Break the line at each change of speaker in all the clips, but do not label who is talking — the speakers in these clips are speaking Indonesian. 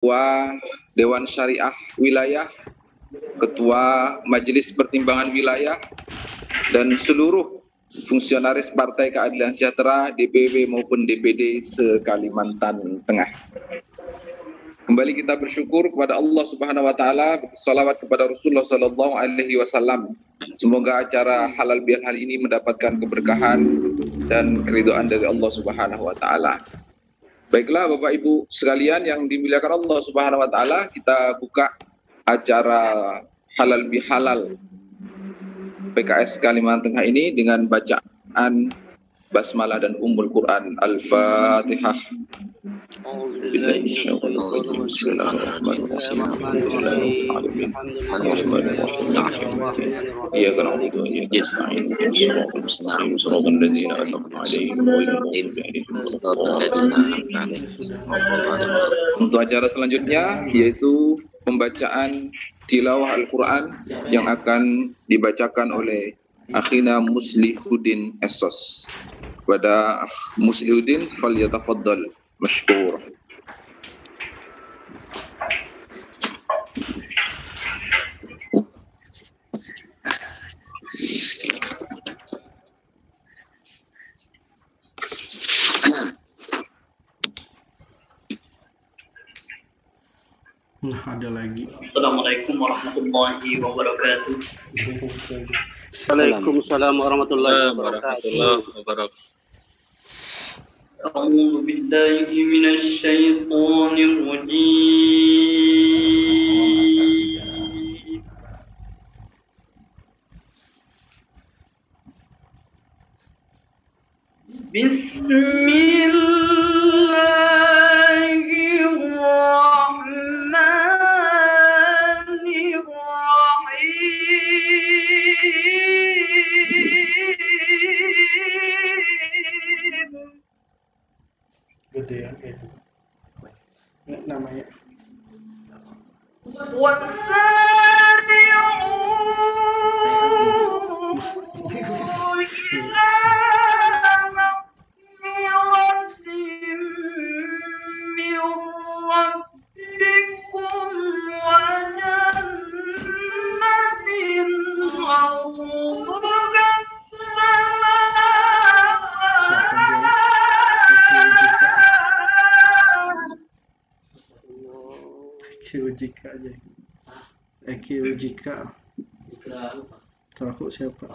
Ketua Dewan Syariah Wilayah, Ketua Majelis Pertimbangan Wilayah, dan seluruh fungsionaris Partai Keadilan Sejahtera, DPW maupun DPD se-Kalimantan Tengah. Kembali kita bersyukur kepada Allah Subhanahu wa taala, bersalawat kepada Rasulullah sallallahu alaihi wasallam. Semoga acara halal bihalal ini mendapatkan keberkahan dan keridhaan dari Allah Subhanahu wa taala. Baiklah Bapak Ibu sekalian yang dimuliakan Allah Subhanahu wa taala, kita buka acara halal bihalal PKS Kalimantan Tengah ini dengan bacaan basmalah dan ummul Quran. Al-Fatihah. Untuk acara selanjutnya yaitu pembacaan tilawah Al-Quran yang akan dibacakan oleh Akhina Muslihuddin Esos. Kepada Muslihuddin, falyatafaddal mashkur.
Nah, ada lagi.
Assalamualaikum warahmatullahi wabarakatuh.
Waalaikumsalam warahmatullahi wabarakatuh.
A'udzu billahi minasy syaithanir rajim.
Gedean itu. Nggak namanya. Jika aja. Jika. Tahu siapa?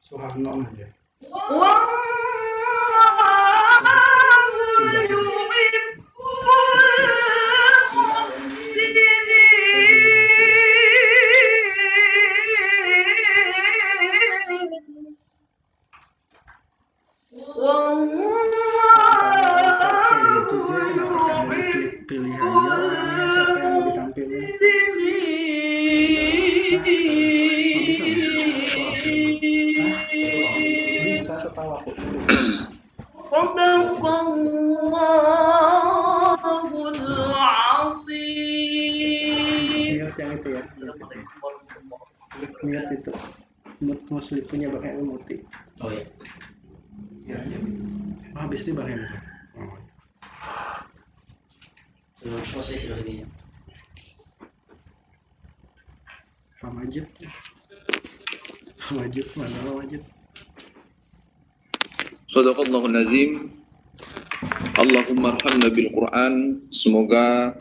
Soeharno aja.
Sadaqallah
Ingat itu. Muslim punya Bang Helmi Muti.
Oh iya.
Habis ini Bang Helmi. Oh.
Sudah posisi lebihnya.
Pak Majid. Pak Majid mana Pak Majid?
Shadaqallahul Nazim. Allahumma arhamna bil Quran. Semoga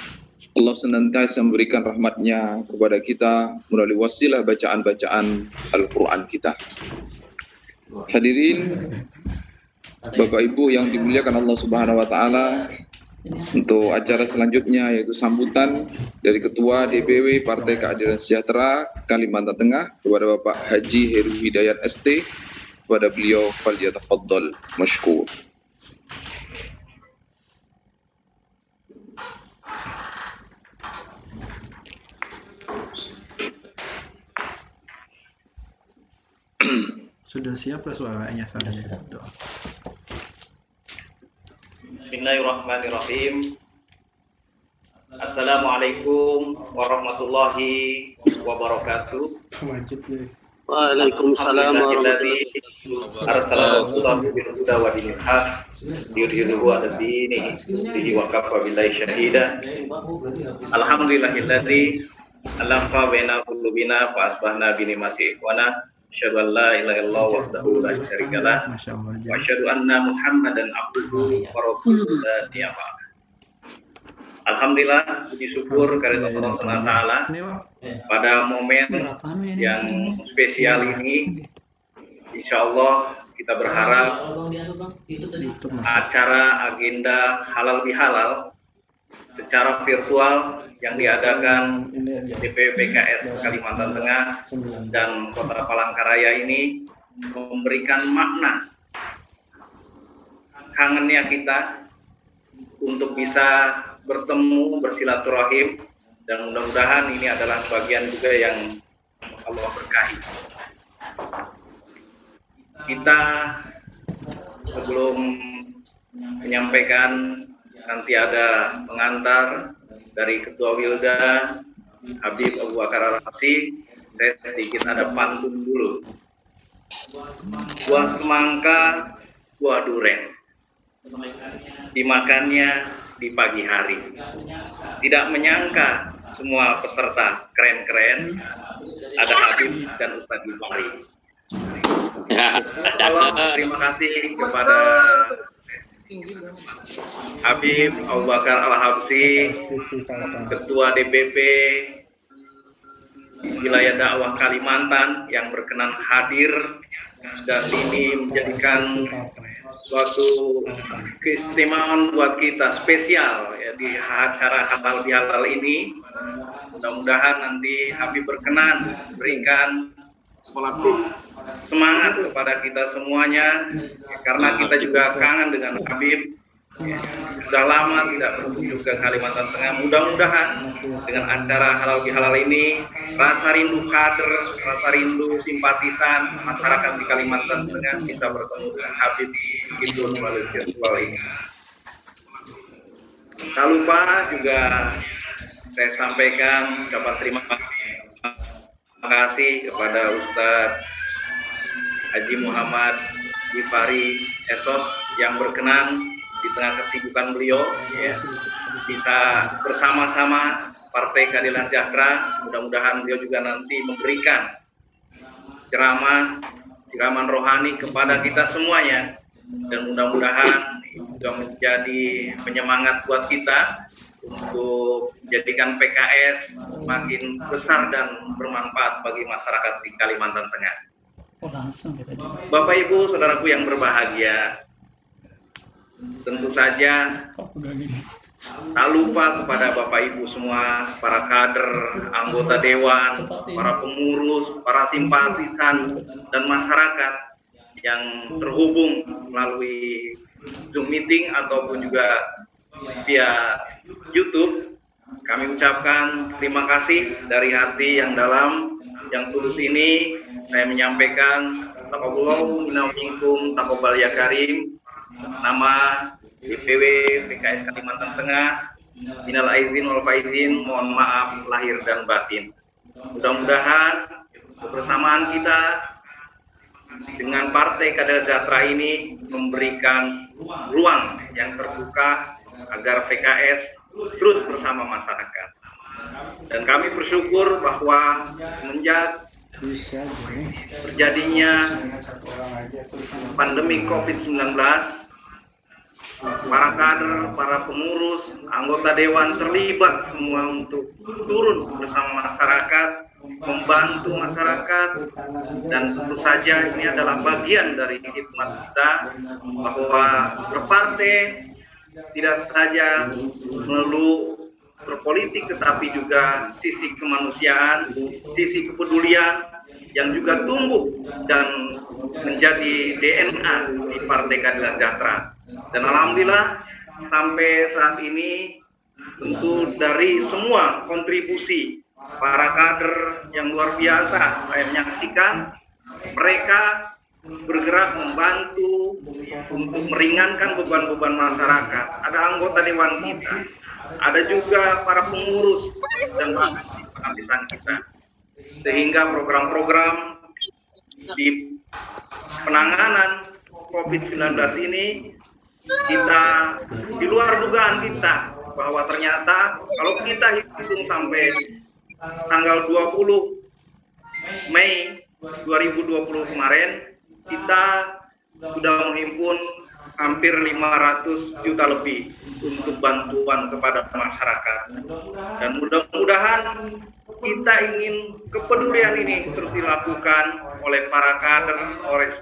Allah senantiasa memberikan rahmatnya kepada kita melalui wasilah bacaan-bacaan Al-Quran kita. Hadirin Bapak Ibu yang dimuliakan Allah Subhanahu wa taala, untuk acara selanjutnya yaitu sambutan dari Ketua DPW Partai Keadilan Sejahtera Kalimantan Tengah kepada Bapak Haji Heru Hidayat ST, kepada beliau falyatafaddal masykur.
Sudah siap lah suaranya saya. Doa.
Bismillahirrahmanirrahim. Assalamualaikum warahmatullahi wabarakatuh.
Majid nih.
Waalaikumsalam warahmatullahi
Arsalallahu bil huda wa dinil haq yudhiruhu ala dini bihi wa kafa billahi syahida. Alhamdulillahilladzi alafa baina qulubina fa asbahna bi ni'mati ikhwana. Asyhadu an la ilaha illallah wahdahu la syarika lah wa asyhadu anna Muhammadan abduhu wa rasuluhu la nabiyya ba'da. Alhamdulillah, puji syukur kepada Allah Subhanahu wa taala pada momen yang spesial ini. Insyaallah kita berharap acara agenda halal bihalal secara virtual yang diadakan DPW PKS Kalimantan Tengah dan Kota Palangkaraya ini memberikan makna kangennya kita untuk bisa bertemu, bersilaturahim, dan mudah-mudahan ini adalah bagian juga yang Allah berkahi. Kita sebelum menyampaikan, nanti ada pengantar dari Ketua Wilda Habib Abu Bakar Al-Habsyi. Saya sedikit ada pantun dulu. Buah semangka, buah duren, dimakannya di pagi hari. Tidak menyangka semua peserta keren-keren, ada Habib dan Ustadz Gifari. Terima kasih kepada Habib Abu Bakar Al-Habsyi, Ketua DPP Wilayah Dakwah Kalimantan yang berkenan hadir, dan ini menjadikan suatu keistimewaan buat kita, spesial ya, di acara halal bihalal ini. Mudah-mudahan nanti Habib berkenan berikan semangat kepada kita semuanya, karena kita juga kangen dengan Habib. Sudah lama tidak berkunjung ke Kalimantan Tengah. Mudah-mudahan dengan acara halal bihalal ini, rasa rindu kader, rasa rindu simpatisan masyarakat di Kalimantan Tengah bisa bertemu dengan Habib Ibnu Virtual ini. Tak lupa juga saya sampaikan ucapan terima kasih kepada Ustadz Haji Muhammad Gifari Esos yang berkenan di tengah kesibukan beliau ya, bisa bersama-sama Partai Keadilan Sejahtera. Mudah-mudahan beliau juga nanti memberikan ceramah rohani kepada kita semuanya, dan mudah-mudahan juga menjadi penyemangat buat kita untuk menjadikan PKS semakin besar dan bermanfaat bagi masyarakat di Kalimantan Tengah. Bapak Ibu, saudaraku yang berbahagia, tentu saja tak lupa kepada Bapak Ibu semua, para kader, anggota dewan, para pengurus, para simpatisan, dan masyarakat yang terhubung melalui Zoom meeting ataupun juga via YouTube. Kami ucapkan terima kasih dari hati yang dalam, yang tulus ini. Saya menyampaikan taqabbalallahu minna wa minkum taqabbal ya karim. Nama DPW PKS Kalimantan Tengah, minal aizin wal faizin, mohon maaf lahir dan batin. Mudah-mudahan kebersamaan kita dengan Partai Keadilan Sejahtera ini memberikan ruang yang terbuka agar PKS terus bersama masyarakat. Dan kami bersyukur bahwa semenjak terjadinya pandemi COVID-19, para kader, para pengurus, anggota dewan terlibat semua untuk turun bersama masyarakat, membantu masyarakat, dan tentu saja ini adalah bagian dari khidmat kita bahwa berpartai tidak saja melulu berpolitik, tetapi juga sisi kemanusiaan, sisi kepedulian yang juga tumbuh dan menjadi DNA di Partai Keadilan Sejahtera. Dan alhamdulillah sampai saat ini tentu dari semua kontribusi para kader yang luar biasa saya menyaksikan mereka bergerak membantu untuk meringankan beban-beban masyarakat. Ada anggota dewan kita, ada juga para pengurus dan simpatisan kita, sehingga program-program di penanganan COVID-19 ini kita di luar dugaan kita bahwa ternyata kalau kita hitung sampai tanggal 20 Mei 2020 kemarin kita sudah menghimpun hampir 500 juta lebih untuk bantuan kepada masyarakat. Dan mudah-mudahan kita ingin kepedulian ini terus dilakukan oleh para kader, oleh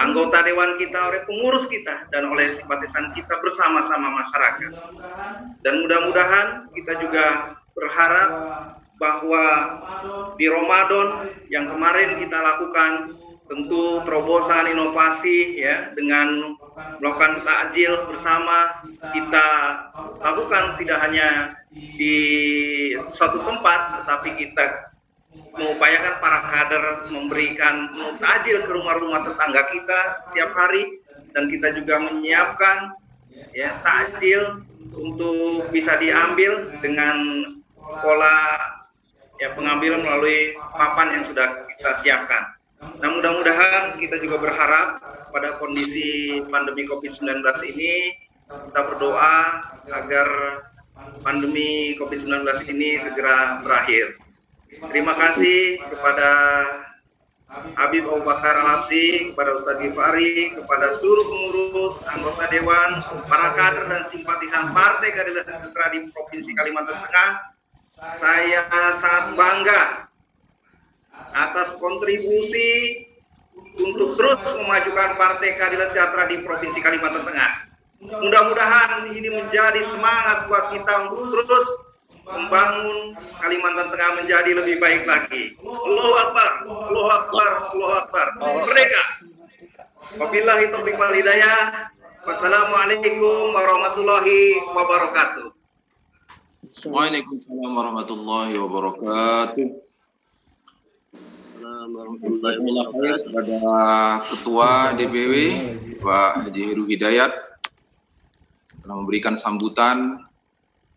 anggota dewan kita, oleh pengurus kita, dan oleh simpatisan kita bersama-sama masyarakat. Dan mudah-mudahan kita juga berharap bahwa di Ramadan yang kemarin kita lakukan tentu terobosan inovasi ya, dengan melakukan takjil bersama kita lakukan tidak hanya di suatu tempat, tetapi kita mengupayakan para kader memberikan takjil ke rumah-rumah tetangga kita setiap hari, dan kita juga menyiapkan ya takjil untuk bisa diambil dengan pola ya pengambilan melalui papan yang sudah kita siapkan. Nah, mudah-mudahan kita juga berharap pada kondisi pandemi COVID-19 ini kita berdoa agar pandemi COVID-19 ini segera berakhir. Terima kasih kepada Habib Abu Bakar Al-Habsyi, kepada Ustadz Gifari, kepada seluruh pengurus, anggota dewan, para kader dan simpatisan Partai Keadilan Sejahtera di Provinsi Kalimantan Tengah. Saya sangat bangga atas kontribusi untuk terus memajukan Partai Keadilan Sejahtera di Provinsi Kalimantan Tengah. Mudah-mudahan ini menjadi semangat buat kita untuk terus membangun Kalimantan Tengah menjadi lebih baik lagi. Allahu Akbar, Allahu Akbar, Allahu Akbar. Merdeka. Wabillahi taufiq wal hidayah. Wassalamualaikum warahmatullahi wabarakatuh.
Waalaikumsalam warahmatullahi wabarakatuh. Kepada Ketua DPW Pak Haji Heru Hidayat telah memberikan sambutan,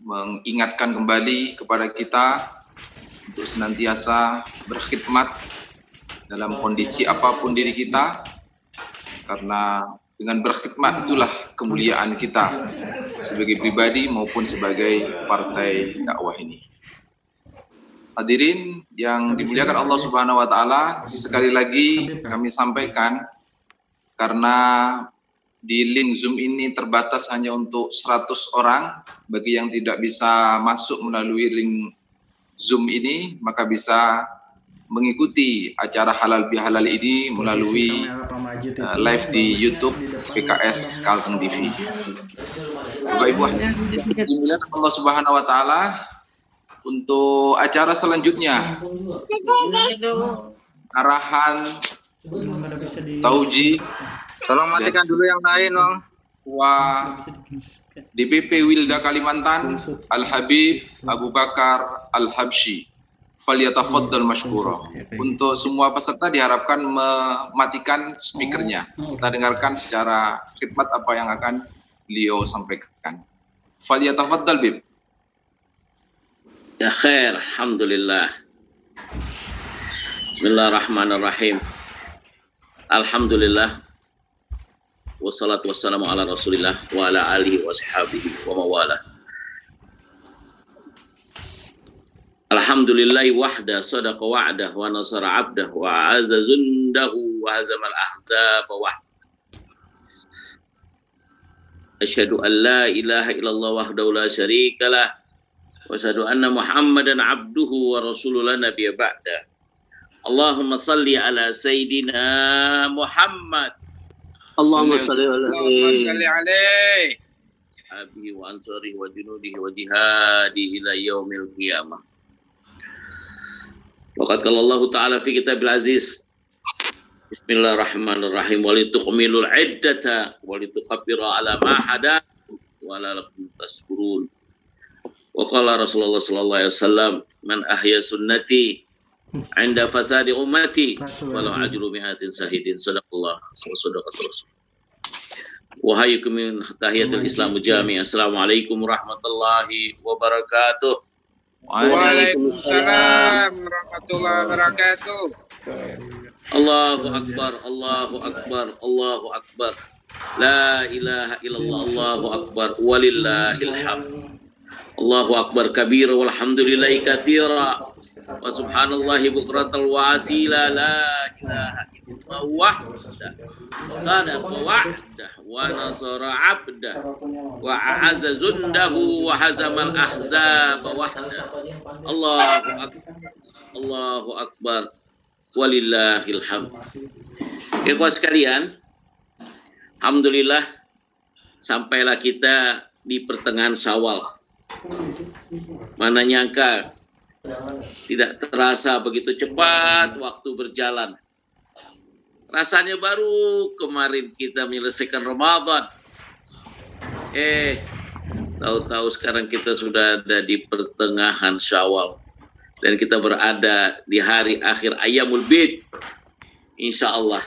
mengingatkan kembali kepada kita untuk senantiasa berkhidmat dalam kondisi apapun diri kita, karena dengan berkhidmat itulah kemuliaan kita sebagai pribadi maupun sebagai partai dakwah ini. Hadirin yang dimuliakan Allah Subhanahu wa taala, sekali lagi kami sampaikan, karena di link Zoom ini terbatas hanya untuk 100 orang, bagi yang tidak bisa masuk melalui link Zoom ini maka bisa mengikuti acara halal bihalal ini melalui live di YouTube PKS Kalteng TV. Bapak Ibu dimuliakan Allah Subhanahu wa taala, untuk acara selanjutnya arahan tauji,
tolong matikan dulu yang lain, Bang.
Ketua DPP Wilda Kalimantan Al-Habib Abu Bakar Al-Habsyi, falyatafaddal mashkura. Untuk semua peserta diharapkan mematikan speakernya. Kita dengarkan secara khidmat apa yang akan beliau sampaikan. Falyatafaddal Bib.
Ya khair, alhamdulillah.
Bismillahirrahmanirrahim. Alhamdulillah. Wassalatu wassalamu ala rasulillah wa ala alihi wa sahbihi wa mawala. Alhamdulillahi wahda sadaqa wa'dah wa nasara abdah wa azza zundahu wa hazamal ahzaba wahdah. Asyhadu an la ilaha illallah wahdahu la syarikalah wa asyhadu anna Muhammadan abduhu wa rasulullah nabiyya ba'da. Allahumma salli ala Sayyidina Muhammad.
Allahumma salli
alaihi.
Abihi wa ansarihi wa junudihi wa jihadi ila yaumil qiyamah. Waqad qala Allah Ta'ala fi kitabil aziz. Bismillahirrahmanirrahim. Wa litukmilul iddata wa litukabbiru ala ma hadakum wa la'allakum tashkurun. Wa qala Rasulullah sallallahu alaihi wasallam, man ahya sunnati 'inda fasadi ummati falahu ajru mi'atin syahidin. Sadaqallah wa sadaqatul rasul. Wa hayyukum min tahiyatul Islamu jami'. Assalamualaikum warahmatullahi wabarakatuh.
Waalaikumsalam warahmatullahi wabarakatuh.
Allahu akbar, Allahu akbar, Allahu akbar. La ilaha illallah, Allahu akbar, walillahil hamd. Allahu akbar kabira walhamdulillahi katsira wa subhanallahi bukratal wa asila. La ilaha illallah wahdah sadaqa wa'dah wa nasara 'abdah wa a'azza zundahu wa hazamal ahzaba wahdah. Allahu akbar, Allahu akbar, walillahil hamd. Ikhwan sekalian, alhamdulillah sampailah kita di pertengahan Syawal. Mana nyangka tidak terasa begitu cepat waktu berjalan. Rasanya baru kemarin kita menyelesaikan Ramadan. Tahu-tahu sekarang kita sudah ada di pertengahan Syawal. Dan kita berada di hari akhir Ayyamul Bid. Insya Allah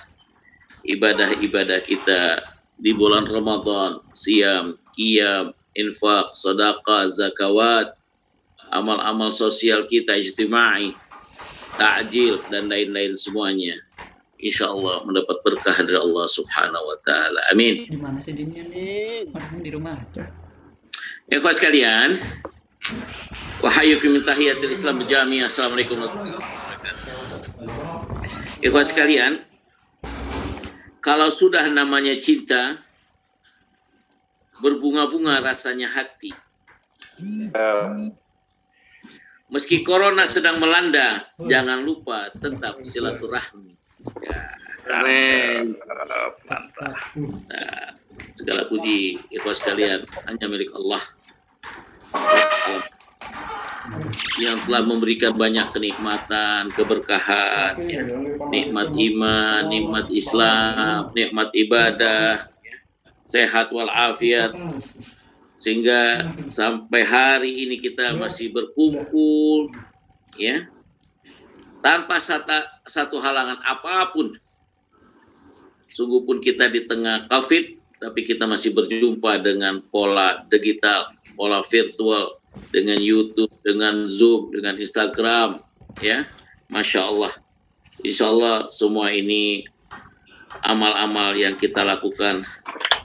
ibadah-ibadah kita di bulan Ramadan, siyam, qiyam, infak, sedekah, zakawat, amal-amal sosial kita, ijtimai, takjil, dan lain-lain semuanya. Insya Allah mendapat berkah dari Allah Subhanahu wa Ta'ala. Amin.
Di mana sih ini? Amin. Orangnya di rumah aja.
Ya kawan sekalian, wa hayyukum min tahiyatil Islam jami'. Assalamualaikum warahmatullahi wabarakatuh. Ya kawan sekalian, kalau sudah namanya cinta, berbunga-bunga rasanya hati. Meski corona sedang melanda, jangan lupa tetap silaturahmi. Ya,
Amin.
nah, segala puji ikhwas sekalian hanya milik Allah yang telah memberikan banyak kenikmatan, keberkahan, ya. Nikmat iman, nikmat Islam, nikmat ibadah, sehat walafiat, sehingga sampai hari ini kita masih berkumpul, ya, tanpa satu halangan apapun. Sungguh pun kita di tengah COVID, tapi kita masih berjumpa dengan pola digital, pola virtual, dengan YouTube, dengan Zoom, dengan Instagram, ya, Masya Allah. Insya Allah semua ini amal-amal yang kita lakukan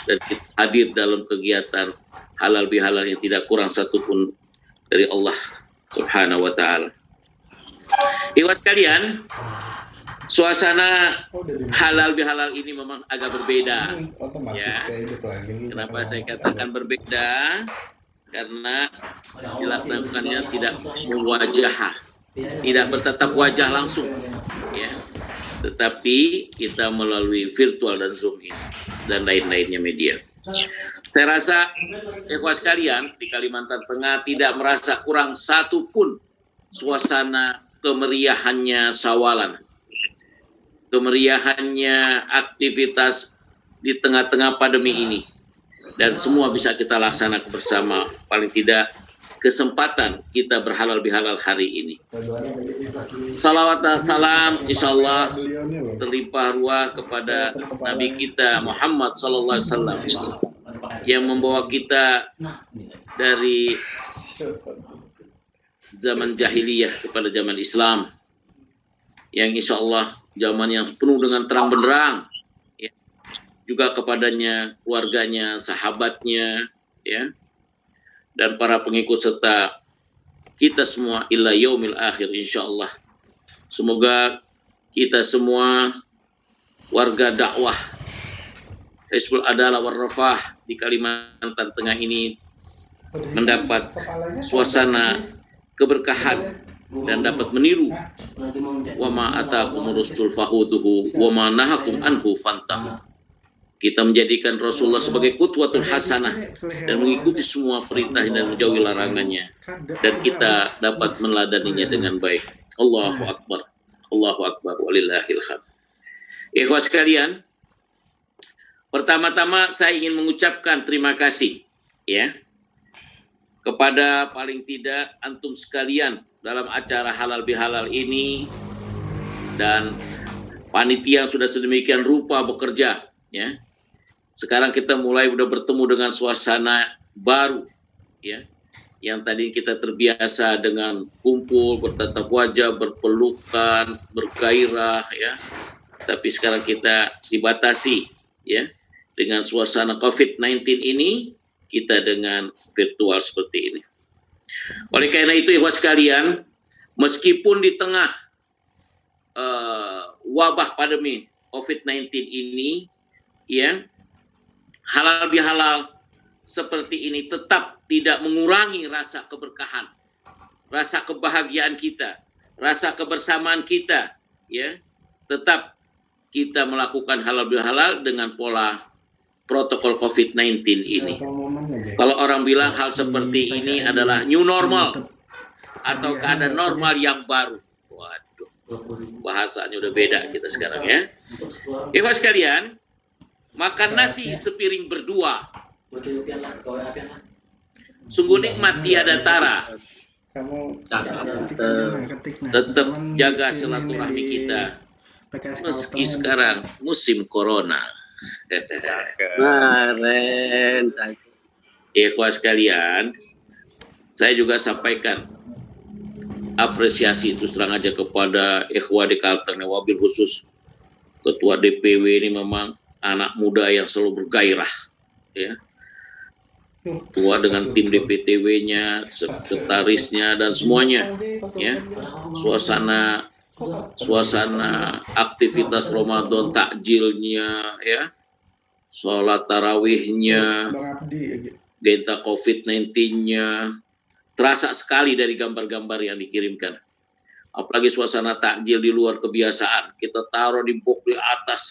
dan kita hadir dalam kegiatan halal bihalal yang tidak kurang satupun dari Allah Subhanahu wa Ta'ala. Ikhwan sekalian, suasana halal bihalal ini memang agak berbeda. Ya. Kenapa saya katakan berbeda? Karena dilakukannya tidak muwajahah, tidak bertatap wajah langsung, ya. Tetapi kita melalui virtual dan Zoom ini dan lain-lainnya media. Saya rasa ikhwan sekalian di Kalimantan Tengah tidak merasa kurang satu pun suasana kemeriahannya Syawalan, kemeriahannya aktivitas di tengah-tengah pandemi ini, dan semua bisa kita laksanakan bersama. Paling tidak kesempatan kita berhalal bihalal hari ini. Salawat dan salam insyaallah terlimpah ruah kepada Nabi kita Muhammad sallallahu alaihi wasallam yang membawa kita dari zaman jahiliyah kepada zaman Islam, yang insya Allah zaman yang penuh dengan terang benderang, ya. Juga kepadanya, keluarganya, sahabatnya, ya, dan para pengikut serta kita semua ila yaumil akhir insya Allah. Semoga kita semua warga dakwah Hizbul Adalah Warrafah di Kalimantan Tengah ini mendapat suasana keberkahan dan dapat meniru wa ma atakum rasul fahuduhu wa ma nahakum anhu fantahu. Kita menjadikan Rasulullah sebagai qudwatul hasanah dan mengikuti semua perintah dan menjauhi larangannya, dan kita dapat meneladaninya dengan baik. Allahu akbar, Allahu akbar, walillahil hamd. Ikhwas sekalian, pertama-tama saya ingin mengucapkan terima kasih, ya, kepada paling tidak antum sekalian dalam acara halal bihalal ini, dan panitia yang sudah sedemikian rupa bekerja, ya. Sekarang kita mulai udah bertemu dengan suasana baru, ya. Yang tadi kita terbiasa dengan kumpul, bertatap wajah, berpelukan, bergairah, ya. Tapi sekarang kita dibatasi, ya, dengan suasana COVID-19 ini, kita dengan virtual seperti ini. Oleh karena itu, ikhwas sekalian, meskipun di tengah wabah pandemi COVID-19 ini, ya, halal bihalal seperti ini tetap tidak mengurangi rasa keberkahan, rasa kebahagiaan kita, rasa kebersamaan kita, ya. Tetap kita melakukan halal bihalal dengan pola protokol COVID-19 ini. Kalau orang bilang hal seperti ini adalah new normal atau keadaan normal yang baru. Waduh, bahasanya udah beda kita sekarang, ya. Ikhwas sekalian, makan nasi sepiring berdua sungguh nikmat tiada tara. Tetap jaga silaturahmi kita meski sekarang musim corona. Ikhwas sekalian, saya juga sampaikan apresiasi terus terang aja kepada ikhwah di Kalteng, wabil khusus ketua DPW ini memang anak muda yang selalu bergairah, ya. Tua dengan tim DPTW-nya, sekretarisnya dan semuanya, ya. Suasana aktivitas Ramadan, takjilnya, ya. Sholat tarawihnya, genta COVID-19-nya, terasa sekali dari gambar-gambar yang dikirimkan. Apalagi suasana takjil di luar kebiasaan, kita taruh di box di atas,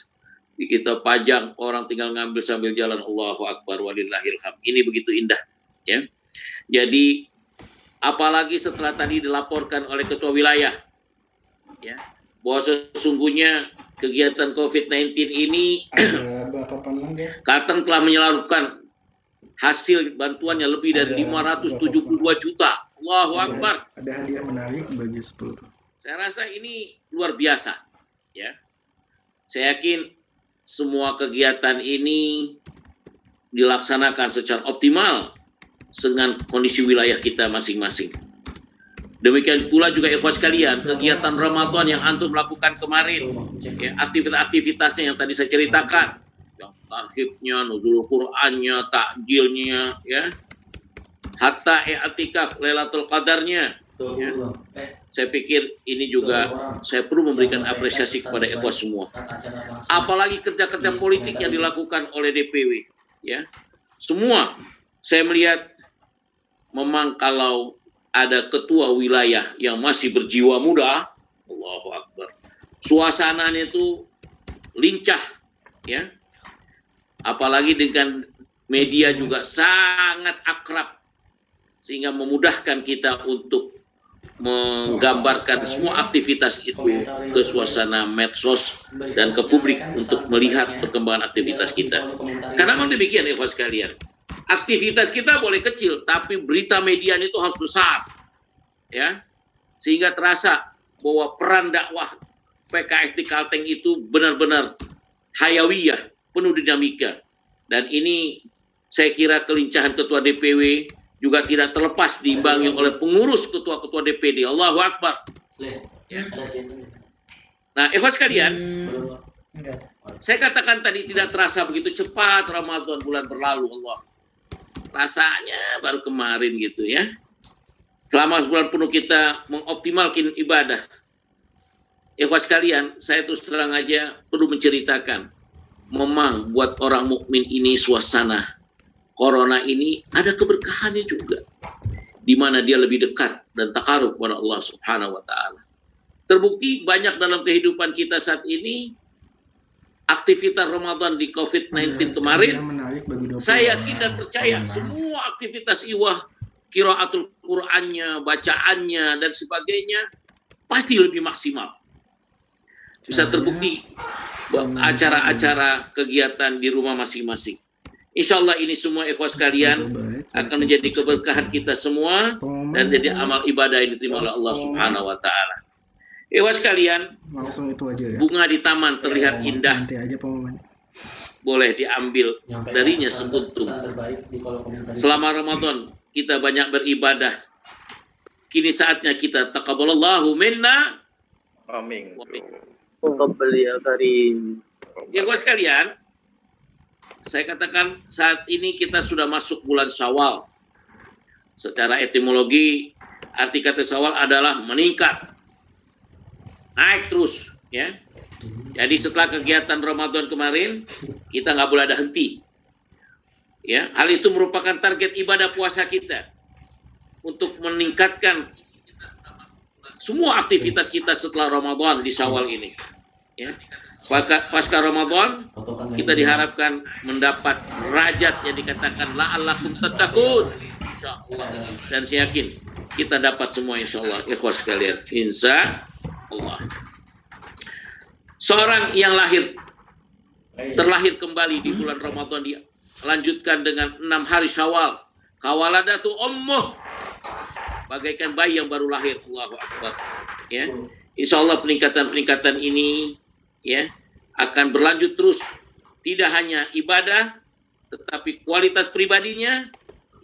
kita pajang, orang tinggal ngambil sambil jalan. Allahu akbar, walillahil hamd. Ini begitu indah, ya. Jadi apalagi setelah tadi dilaporkan oleh ketua wilayah, ya, bahwa sesungguhnya kegiatan COVID-19 ini Kalteng telah menyalurkan hasil bantuannya lebih dari 572 juta. Allahu akbar.
Ada hadiah menarik bagi 10.
Saya rasa ini luar biasa, ya. Saya yakin semua kegiatan ini dilaksanakan secara optimal dengan kondisi wilayah kita masing-masing. Demikian pula juga ikhwas sekalian, kegiatan Ramadan yang antum lakukan kemarin, ya, aktivitas-aktivitasnya yang tadi saya ceritakan, yang tarhibnya, nuzul Qur'annya, takjilnya, ya, hatta i'tikaf Lailatul Qadarnya, ya. Saya pikir ini juga saya perlu memberikan apresiasi kepada ikhwas semua. Apalagi kerja-kerja politik yang dilakukan oleh DPW, ya. Semua saya melihat memang kalau ada ketua wilayah yang masih berjiwa muda, Allahu akbar, suasananya itu lincah, ya. Apalagi dengan media juga sangat akrab sehingga memudahkan kita untuk menggambarkan semua aktivitas itu ke suasana medsos dan ke publik untuk melihat perkembangan aktivitas kita. Karena memang demikian, ikhwan sekalian, aktivitas kita boleh kecil, tapi berita media itu harus besar, ya, sehingga terasa bahwa peran dakwah PKS di Kalteng itu benar-benar hayawiyah, penuh dinamika. Dan ini saya kira kelincahan ketua DPW juga tidak terlepas diimbangi oleh pengurus ketua-ketua DPD. Allahu akbar. Ya. Nah, ikhwas sekalian, saya katakan tadi tidak terasa begitu cepat Ramadan bulan berlalu, Allah. Rasanya baru kemarin gitu ya. Selama sebulan penuh kita mengoptimalkan ibadah. Ikhwas sekalian, saya terus terang aja perlu menceritakan. Memang buat orang mukmin ini suasana corona ini ada keberkahannya juga. Di mana dia lebih dekat dan takarub kepada Allah Subhanahu wa taala. Terbukti banyak dalam kehidupan kita saat ini aktivitas Ramadan di COVID-19 kemarin, saya yakin dan percaya semua aktivitas iwah, qiraatul Qur'annya, bacaannya dan sebagainya pasti lebih maksimal. Bisa terbukti acara-acara kegiatan di rumah masing-masing. Insya Allah ini semua ikhwas sekalian akan menjadi keberkahan kita semua dan jadi amal ibadah yang diterima oleh Allah Subhanahu wa taala. Ikhwas sekalian, bunga di taman terlihat indah. Boleh diambil darinya sekuntum. Selama Ramadan kita banyak beribadah. Kini saatnya kita taqabbalallahu minna.
Amin.
Taqabbal ya karim.
Ya ikhwas sekalian, saya katakan saat ini kita sudah masuk bulan Syawal. Secara etimologi, arti kata Syawal adalah meningkat, naik terus, ya. Jadi setelah kegiatan Ramadan kemarin, kita nggak boleh ada henti. Ya, hal itu merupakan target ibadah puasa kita untuk meningkatkan semua aktivitas kita setelah Ramadan di Syawal ini. Ya. Pasca Ramadan kita diharapkan mendapat derajat yang dikatakan la'allakum tattaqun, insyaallah. Dan saya yakin kita dapat semua insyaallah, ikhwas sekalian, insyaallah. Seorang yang terlahir kembali di bulan Ramadan dilanjutkan dengan 6 hari Syawal. Kawaladatu ummuh, bagaikan bayi yang baru lahir. Allahu Akbar. Ya. Insyaallah peningkatan ini ya akan berlanjut terus, tidak hanya ibadah tetapi kualitas pribadinya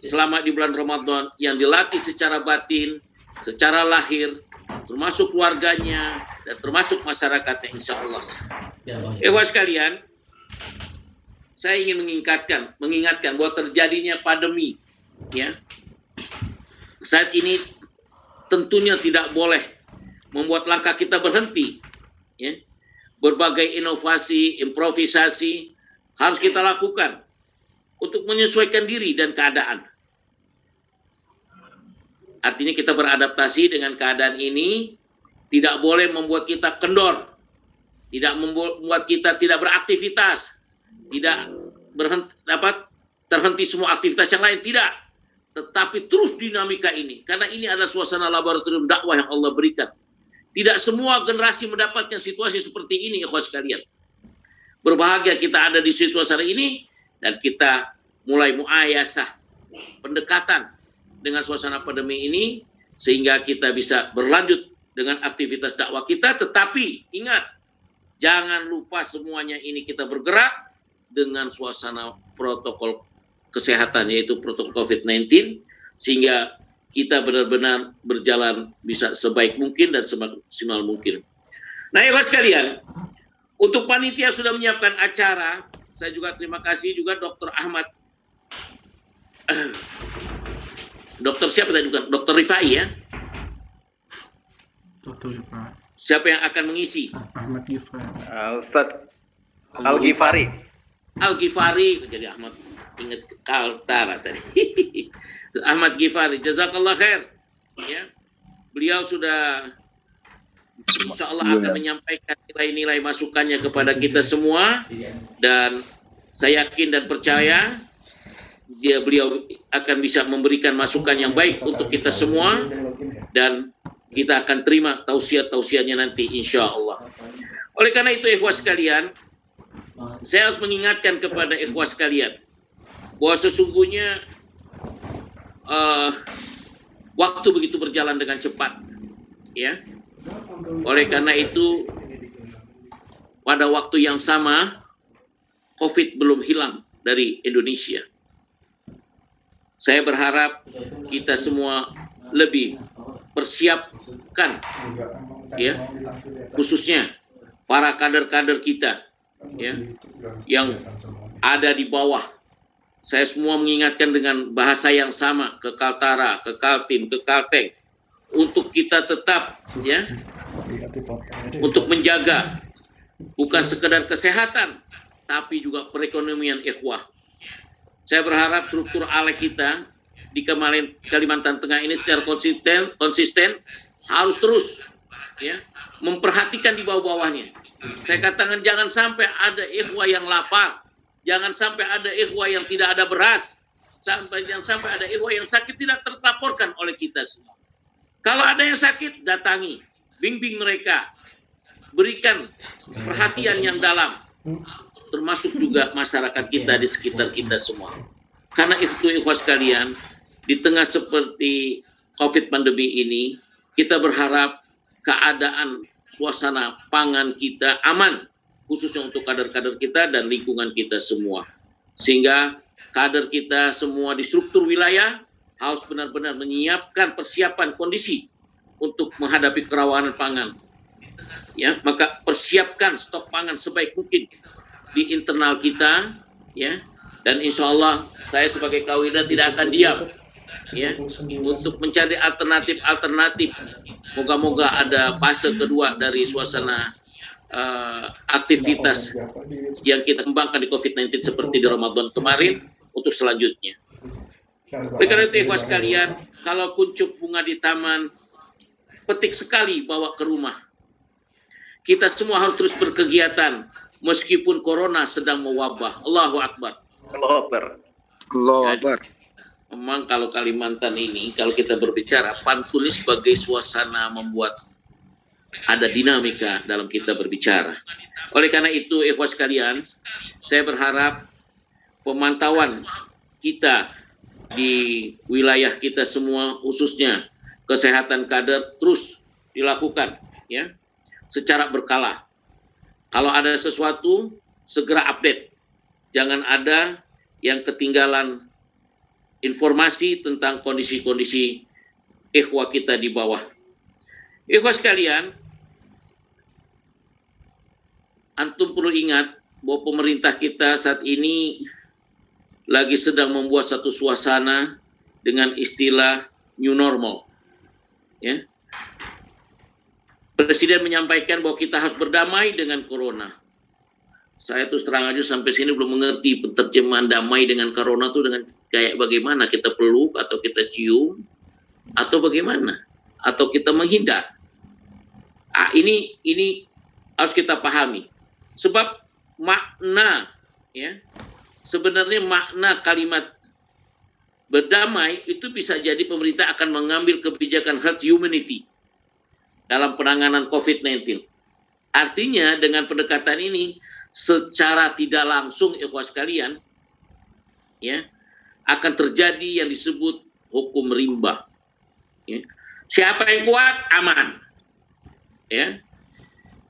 selama di bulan Ramadan yang dilatih secara batin, secara lahir, termasuk keluarganya dan termasuk masyarakatnya insyaallah. Ikhwas sekalian, saya ingin mengingatkan bahwa terjadinya pandemi ya saat ini tentunya tidak boleh membuat langkah kita berhenti ya. Berbagai inovasi, improvisasi harus kita lakukan untuk menyesuaikan diri dan keadaan. Artinya kita beradaptasi dengan keadaan ini, tidak boleh membuat kita kendor, tidak membuat kita tidak beraktivitas, tidak terhenti semua aktivitas yang lain, tidak. Tetapi terus dinamika ini, karena ini adalah suasana laboratorium dakwah yang Allah berikan. Tidak semua generasi mendapatkan situasi seperti ini, ikhwas sekalian. Berbahagia kita ada di situasi ini dan kita mulai muayasah pendekatan dengan suasana pandemi ini sehingga kita bisa berlanjut dengan aktivitas dakwah kita. Tetapi ingat, jangan lupa semuanya ini kita bergerak dengan suasana protokol kesehatan, yaitu protokol COVID-19, sehingga kita benar-benar berjalan bisa sebaik mungkin dan semaksimal mungkin. Nah, ikhlas sekalian, untuk panitia sudah menyiapkan acara, saya juga terima kasih juga Dr. Ahmad, Dr. siapa tadi bukan? Dr. Rifai ya?
Dr. Rifai.
Siapa yang akan mengisi?
Ahmad Ghifari.
Ustadz Al-Ghifari.
Al-Ghifari, jadi Ahmad ingat Kaltara tadi. Ahmad Ghifari, jazakallah khair. Ya, beliau sudah insya Allah akan menyampaikan nilai-nilai masukannya kepada kita semua, dan saya yakin dan percaya beliau akan bisa memberikan masukan yang baik untuk kita semua, dan kita akan terima tausiah-tausiahnya nanti insya Allah. Oleh karena itu ikhwas sekalian, saya harus mengingatkan kepada ikhwas sekalian bahwa sesungguhnya waktu begitu berjalan dengan cepat, ya. Oleh karena itu, pada waktu yang sama, COVID belum hilang dari Indonesia. Saya berharap kita semua lebih persiapkan, ya, khususnya para kader-kader kita ya, yang ada di bawah. Saya semua mengingatkan dengan bahasa yang sama ke Kaltara, ke Kaltim, ke Kalteng, untuk kita tetap ya, untuk menjaga bukan sekedar kesehatan, tapi juga perekonomian ikhwah. Saya berharap struktur ALEK kita di Kalimantan Tengah ini secara konsisten harus terus ya, memperhatikan di bawah-bawahnya. Saya katakan jangan sampai ada ikhwah yang lapar, jangan sampai ada ikhwah yang tidak ada beras, jangan sampai ada ikhwah yang sakit tidak terlaporkan oleh kita semua. Kalau ada yang sakit, datangi, bimbing mereka, berikan perhatian yang dalam, termasuk juga masyarakat kita di sekitar kita semua. Karena itu ikhwah sekalian, di tengah seperti COVID pandemi ini, kita berharap keadaan suasana pangan kita aman, khususnya untuk kader-kader kita dan lingkungan kita semua. Sehingga kader kita semua di struktur wilayah harus benar-benar menyiapkan persiapan kondisi untuk menghadapi kerawanan pangan. Ya, maka persiapkan stok pangan sebaik mungkin di internal kita, ya. Dan insya Allah saya sebagai Kawida tidak akan diam, ya, untuk mencari alternatif. Moga-moga ada fase kedua dari suasana aktivitas yang kita kembangkan di COVID-19 seperti di Ramadan kemarin untuk selanjutnya. Oleh karena itu, ikhwas sekalian, kalau kuncup bunga di taman, petik sekali bawa ke rumah. Kita semua harus terus berkegiatan meskipun corona sedang mewabah. Allahu Akbar.
Allahu Akbar.
Allahu Akbar.
Memang kalau Kalimantan ini, kalau kita berbicara, pantun sebagai suasana membuat ada dinamika dalam kita berbicara. Oleh karena itu, ikhwas sekalian, saya berharap pemantauan kita di wilayah kita semua, khususnya kesehatan kader, terus dilakukan, ya, secara berkala. Kalau ada sesuatu, segera update. Jangan ada yang ketinggalan informasi tentang kondisi-kondisi ikhwah kita di bawah. Ikhwah sekalian, antum perlu ingat bahwa pemerintah kita saat ini lagi sedang membuat satu suasana dengan istilah new normal. Ya. Presiden menyampaikan bahwa kita harus berdamai dengan corona. Saya terus terang aja sampai sini belum mengerti penerjemahan damai dengan corona itu dengan kayak bagaimana, kita peluk atau kita cium atau bagaimana, atau kita menghindar. Ini harus kita pahami. Sebab makna, ya, sebenarnya makna kalimat berdamai itu bisa jadi pemerintah akan mengambil kebijakan herd immunity dalam penanganan COVID-19. Artinya dengan pendekatan ini secara tidak langsung, ikhwas sekalian, ya, akan terjadi yang disebut hukum rimba. Ya. Siapa yang kuat aman, ya.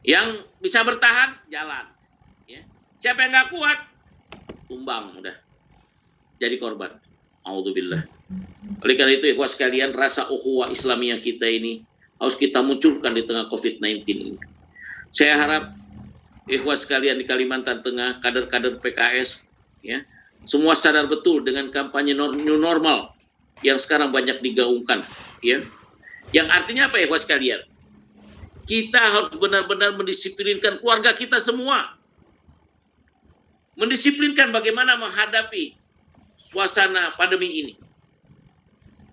Yang bisa bertahan jalan. Ya. Siapa yang nggak kuat tumbang, udah jadi korban. A'udzubillah. Oleh karena itu, ikhwas sekalian, rasa ukhuwah Islamiyah kita ini harus kita munculkan di tengah COVID-19 ini. Saya harap ikhwas sekalian di Kalimantan Tengah, kader-kader PKS, ya, semua sadar betul dengan kampanye new normal yang sekarang banyak digaungkan, ya. Yang artinya apa, ikhwas sekalian? Kita harus benar-benar mendisiplinkan keluarga kita semua. Mendisiplinkan bagaimana menghadapi suasana pandemi ini.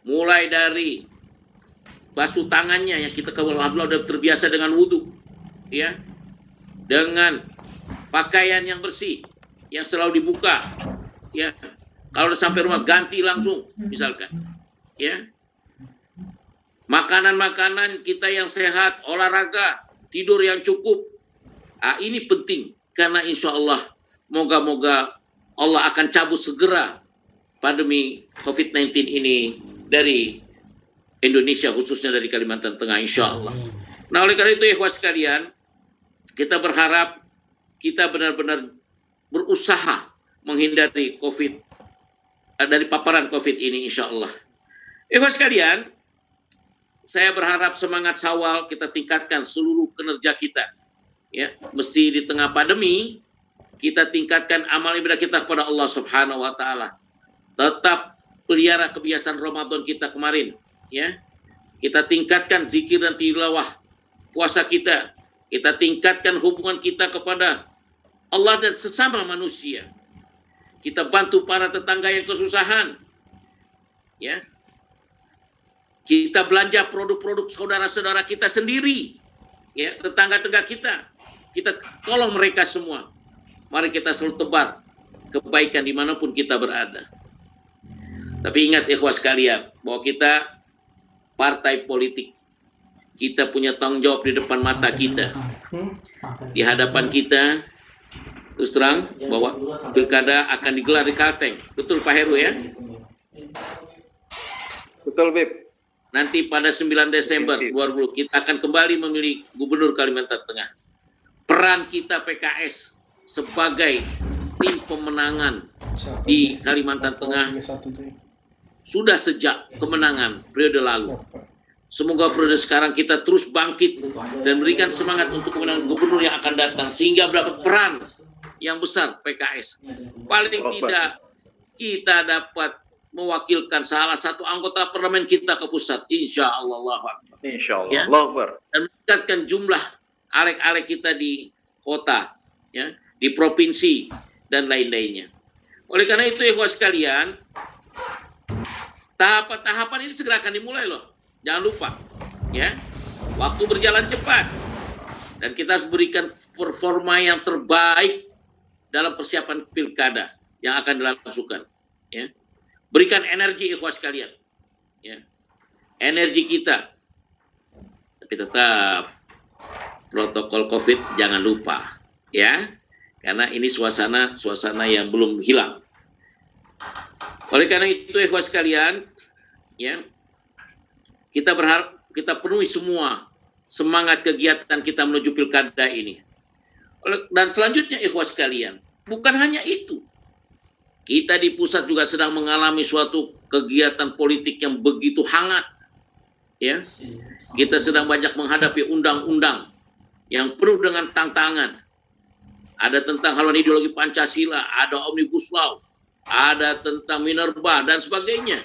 Mulai dari basuh tangannya yang kita alhamdulillah sudah terbiasa dengan wudhu, ya, dengan pakaian yang bersih yang selalu dibuka, ya, kalau udah sampai rumah ganti langsung misalkan, ya, makanan kita yang sehat, olahraga, tidur yang cukup, ini penting karena insya Allah moga-moga Allah akan cabut segera pandemi COVID-19 ini dari Indonesia, khususnya dari Kalimantan Tengah, insya Allah. Nah, oleh karena itu, ikhwas sekalian, kita berharap kita benar-benar berusaha menghindari COVID, dari paparan COVID ini, insya Allah. Ikhwas sekalian, saya berharap semangat Syawal kita tingkatkan seluruh kinerja kita. ya, mesti di tengah pandemi kita tingkatkan amal ibadah kita kepada Allah Subhanahu wa taala. Tetap pelihara kebiasaan Ramadan kita kemarin, ya. Kita tingkatkan zikir dan tilawah puasa kita. Kita tingkatkan hubungan kita kepada Allah dan sesama manusia. Kita bantu para tetangga yang kesusahan. Ya. Kita belanja produk-produk saudara-saudara kita sendiri. Ya, tetangga-tetangga kita. Kita tolong mereka semua. Mari kita selalu tebar kebaikan dimanapun kita berada. Tapi ingat ikhwas sekalian, bahwa kita partai politik. Kita punya tanggung jawab di depan mata kita. Di hadapan kita, terus terang bahwa pilkada akan digelar di Kalteng. Betul Pak Heru ya?
Betul, Bib.
Nanti pada 9 Desember 2020 kita akan kembali memilih Gubernur Kalimantan Tengah. Peran kita PKS sebagai tim pemenangan di Kalimantan Tengah sudah sejak kemenangan periode lalu. Semoga periode sekarang kita terus bangkit dan berikan semangat untuk kemenangan gubernur yang akan datang sehingga mendapat peran yang besar PKS. Paling tidak kita dapat mewakilkan salah satu anggota parlemen kita ke pusat, insya Allah.
Insya Allah.
Ya? Dan meningkatkan jumlah alek-alek kita di kota, ya, di provinsi dan lain-lainnya. Oleh karena itu, ikhwas sekalian, tahapan ini segera akan dimulai loh. Jangan lupa, ya, waktu berjalan cepat dan kita harus berikan performa yang terbaik dalam persiapan pilkada yang akan dilangsungkan. Ya. Berikan energi ikhwas sekalian, ya, energi kita. Tapi tetap protokol COVID jangan lupa, ya, karena ini suasana yang belum hilang. Oleh karena itu, ikhwas sekalian, ya, kita berharap kita penuhi semua semangat kegiatan kita menuju pilkada ini. Dan selanjutnya, ikhwas sekalian, bukan hanya itu. Kita di pusat juga sedang mengalami suatu kegiatan politik yang begitu hangat. Ya, kita sedang banyak menghadapi undang-undang yang penuh dengan tantangan. Ada tentang haluan ideologi Pancasila, ada Omnibus Law, ada tentang Minerba dan sebagainya.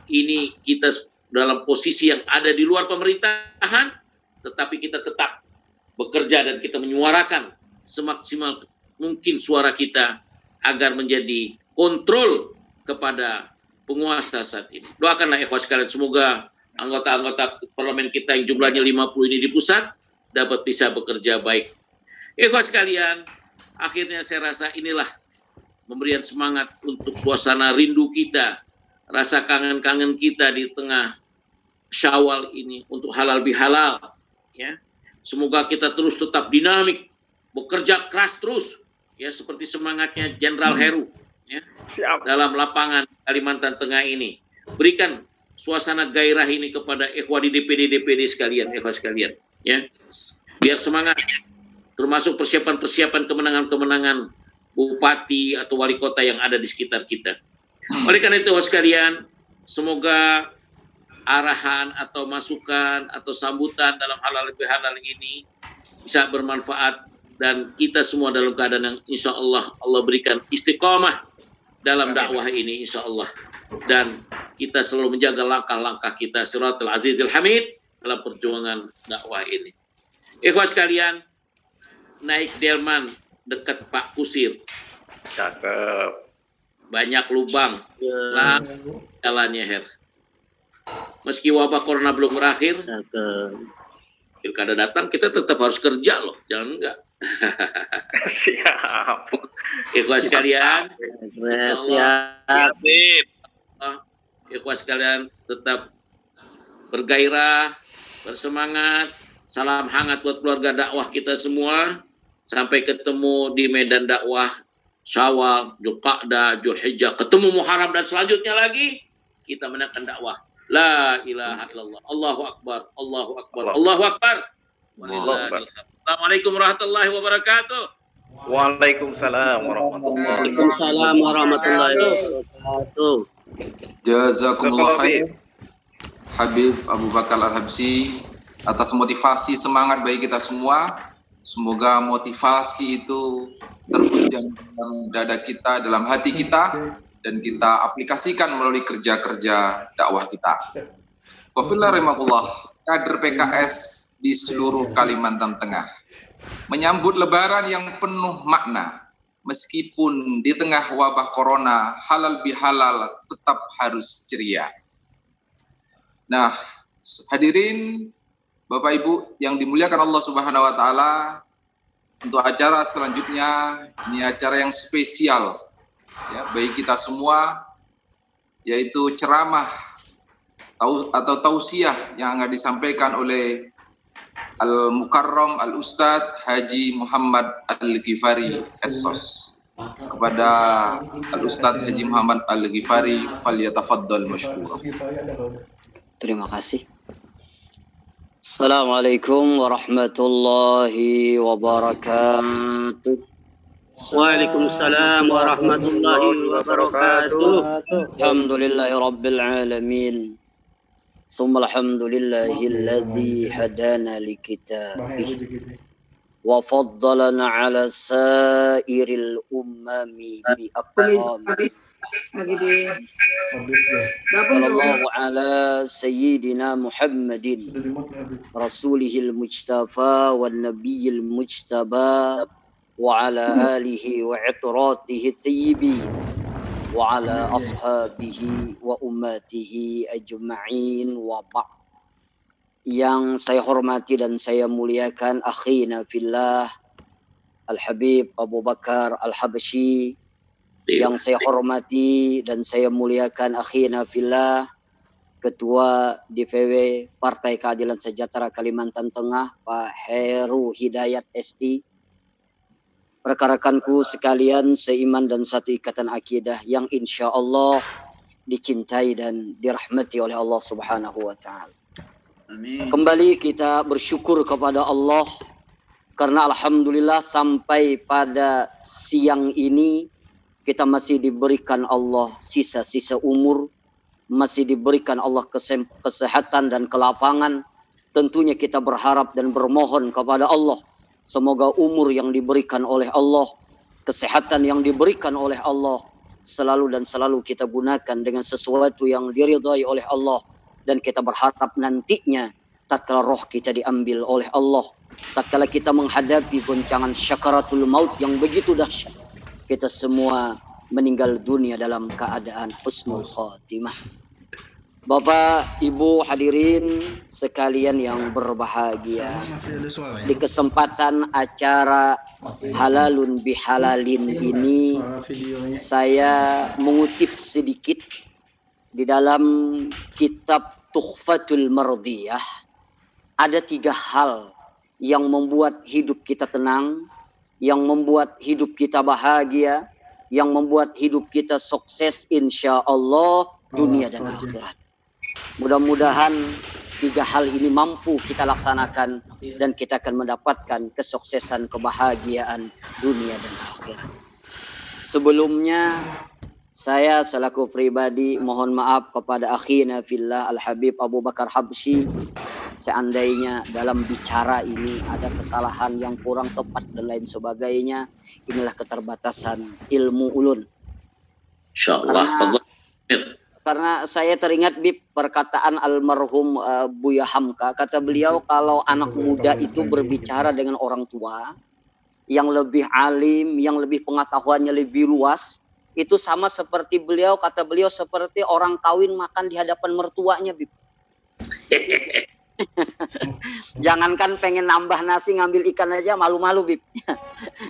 Ini kita dalam posisi yang ada di luar pemerintahan, tetapi kita tetap bekerja dan kita menyuarakan semaksimal mungkin suara kita agar menjadi kontrol kepada penguasa saat ini. Doakanlah ikhwas sekalian, semoga anggota-anggota parlemen kita yang jumlahnya 50 ini di pusat dapat bisa bekerja baik. Ikhwas sekalian, akhirnya saya rasa inilah memberikan semangat untuk suasana rindu kita, rasa kangen-kangen kita di tengah Syawal ini untuk halal bihalal. Ya. Semoga kita terus tetap dinamik, bekerja keras terus, ya, seperti semangatnya Jenderal Heru, ya, dalam lapangan Kalimantan Tengah ini. Berikan suasana gairah ini kepada ikhwah di DPD sekalian, ikhwah sekalian, ya. Biar semangat, termasuk persiapan kemenangan-kemenangan bupati atau wali kota yang ada di sekitar kita. Oleh karena itu, ikhwah sekalian, semoga arahan atau masukan atau sambutan dalam halal bihalal ini bisa bermanfaat dan kita semua dalam keadaan yang insya Allah berikan istiqomah dalam dakwah ini insya Allah, dan kita selalu menjaga langkah-langkah kita Siratal Azizil Hamid dalam perjuangan dakwah ini. Ikhwas sekalian, naik delman dekat Pak Kusir,
Cakep.
banyak lubang lah jalannya Her. Meski wabah corona belum berakhir, pilkada datang, kita tetap harus kerja loh, jangan enggak.
Siap.
Ikhwas sekalian,
Siap.
ikhwas sekalian tetap bergairah, bersemangat. Salam hangat buat keluarga dakwah kita semua. Sampai ketemu di medan dakwah Syawal, Dzulqa'dah, Dzulhijjah, ketemu Muharram dan selanjutnya lagi kita menekan dakwah. La ilaha illallah. Allahu akbar. Allahu akbar. Allahu akbar. Assalamualaikum warahmatullahi wabarakatuh.
Waalaikumsalam warahmatullahi
wabarakatuh.
Jazakumullah khair Habib Abu Bakar Al-Habsyi atas motivasi semangat bagi kita semua. Semoga motivasi itu terhujam dalam dada kita, dalam hati kita, dan kita aplikasikan melalui kerja-kerja dakwah kita. Wafillah rahimahullah, kader PKS di seluruh Kalimantan Tengah menyambut Lebaran yang penuh makna. Meskipun di tengah wabah corona, halal bihalal tetap harus ceria. Nah, hadirin Bapak Ibu yang dimuliakan Allah Subhanahu wa taala, untuk acara selanjutnya ini acara yang spesial ya bagi kita semua, yaitu ceramah atau tausiah yang akan disampaikan oleh Al-Mukarram Al-Ustadz Haji Muhammad Al-Ghifari Essos. Kepada Al-Ustadz Haji Muhammad Al-Ghifari, falyatafaddal mashkura.
Terima kasih. Assalamualaikum warahmatullahi wabarakatuh. Waalaikumsalam warahmatullahi wabarakatuh. Alhamdulillahi rabbil alamin. Summa alhamdulillahilladzi hadana likitabih wa faddalana ala sairil ummami bi aqwami. Sallallahu ala sayyidina Muhammadin rasulihil mujtafa wan nabiyil mujtaba wa ala alihi wa itratihi tayyibin wa ala ashabihi wa ummatihi ajma'in wa ba'd. Yang saya hormati dan saya muliakan akhina fillah Al-Habib Abu Bakar Al-Habsyi, yang saya hormati dan saya muliakan akhina fillah Ketua DPW Partai Keadilan Sejahtera Kalimantan Tengah Pak Heru Hidayat ST, rekan-rekanku sekalian seiman dan satu ikatan akidah yang insya Allah dicintai dan dirahmati oleh Allah Subhanahu wa taala. Amin. Kembali kita bersyukur kepada Allah karena alhamdulillah sampai pada siang ini kita masih diberikan Allah sisa-sisa umur, masih diberikan Allah kesehatan dan kelapangan. Tentunya kita berharap dan bermohon kepada Allah, semoga umur yang diberikan oleh Allah, kesehatan yang diberikan oleh Allah, selalu dan selalu kita gunakan dengan sesuatu yang diridhai oleh Allah. Dan kita berharap nantinya tatkala roh kita diambil oleh Allah, tatkala kita menghadapi goncangan syakaratul maut yang begitu dahsyat, kita semua meninggal dunia dalam keadaan husnul khatimah. Bapak, Ibu hadirin sekalian yang berbahagia, di kesempatan acara Halalun Bihalalin ini saya mengutip sedikit di dalam kitab Tuhfatul Mardiyah. Ada 3 hal yang membuat hidup kita tenang, yang membuat hidup kita bahagia, yang membuat hidup kita sukses insya Allah dunia dan akhirat. Mudah-mudahan 3 hal ini mampu kita laksanakan dan kita akan mendapatkan kesuksesan, kebahagiaan dunia dan akhirat. Sebelumnya saya selaku pribadi mohon maaf kepada akhina fillah Al-Habib Abu Bakar Habsyi, seandainya dalam bicara ini ada kesalahan yang kurang tepat dan lain sebagainya. Inilah keterbatasan ilmu ulun. Insyaallah. Karena saya teringat Bib perkataan almarhum Buya Hamka, kata beliau kalau anak muda itu berbicara dengan orang tua yang lebih alim, yang lebih pengetahuannya lebih luas, itu sama seperti beliau, kata beliau seperti orang kawin makan di hadapan mertuanya Bib. Jangankan pengen nambah nasi ngambil ikan aja malu-malu Bib.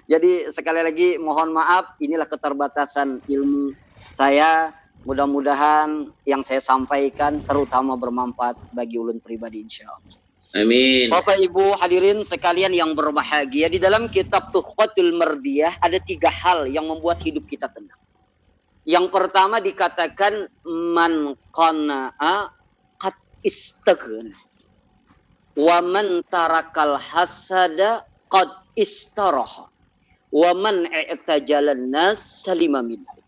Jadi sekali lagi mohon maaf, inilah keterbatasan ilmu saya. Mudah-mudahan yang saya sampaikan terutama bermanfaat bagi ulun pribadi insyaallah.
Amin.
Bapak Ibu hadirin sekalian yang berbahagia, di dalam kitab Tuhfatul Mardiyah ada 3 hal yang membuat hidup kita tenang. Yang pertama dikatakan man qana'a qad istaghna wa man tarakal hasada qad istaraha wa man i'tajalan nas salima minhu.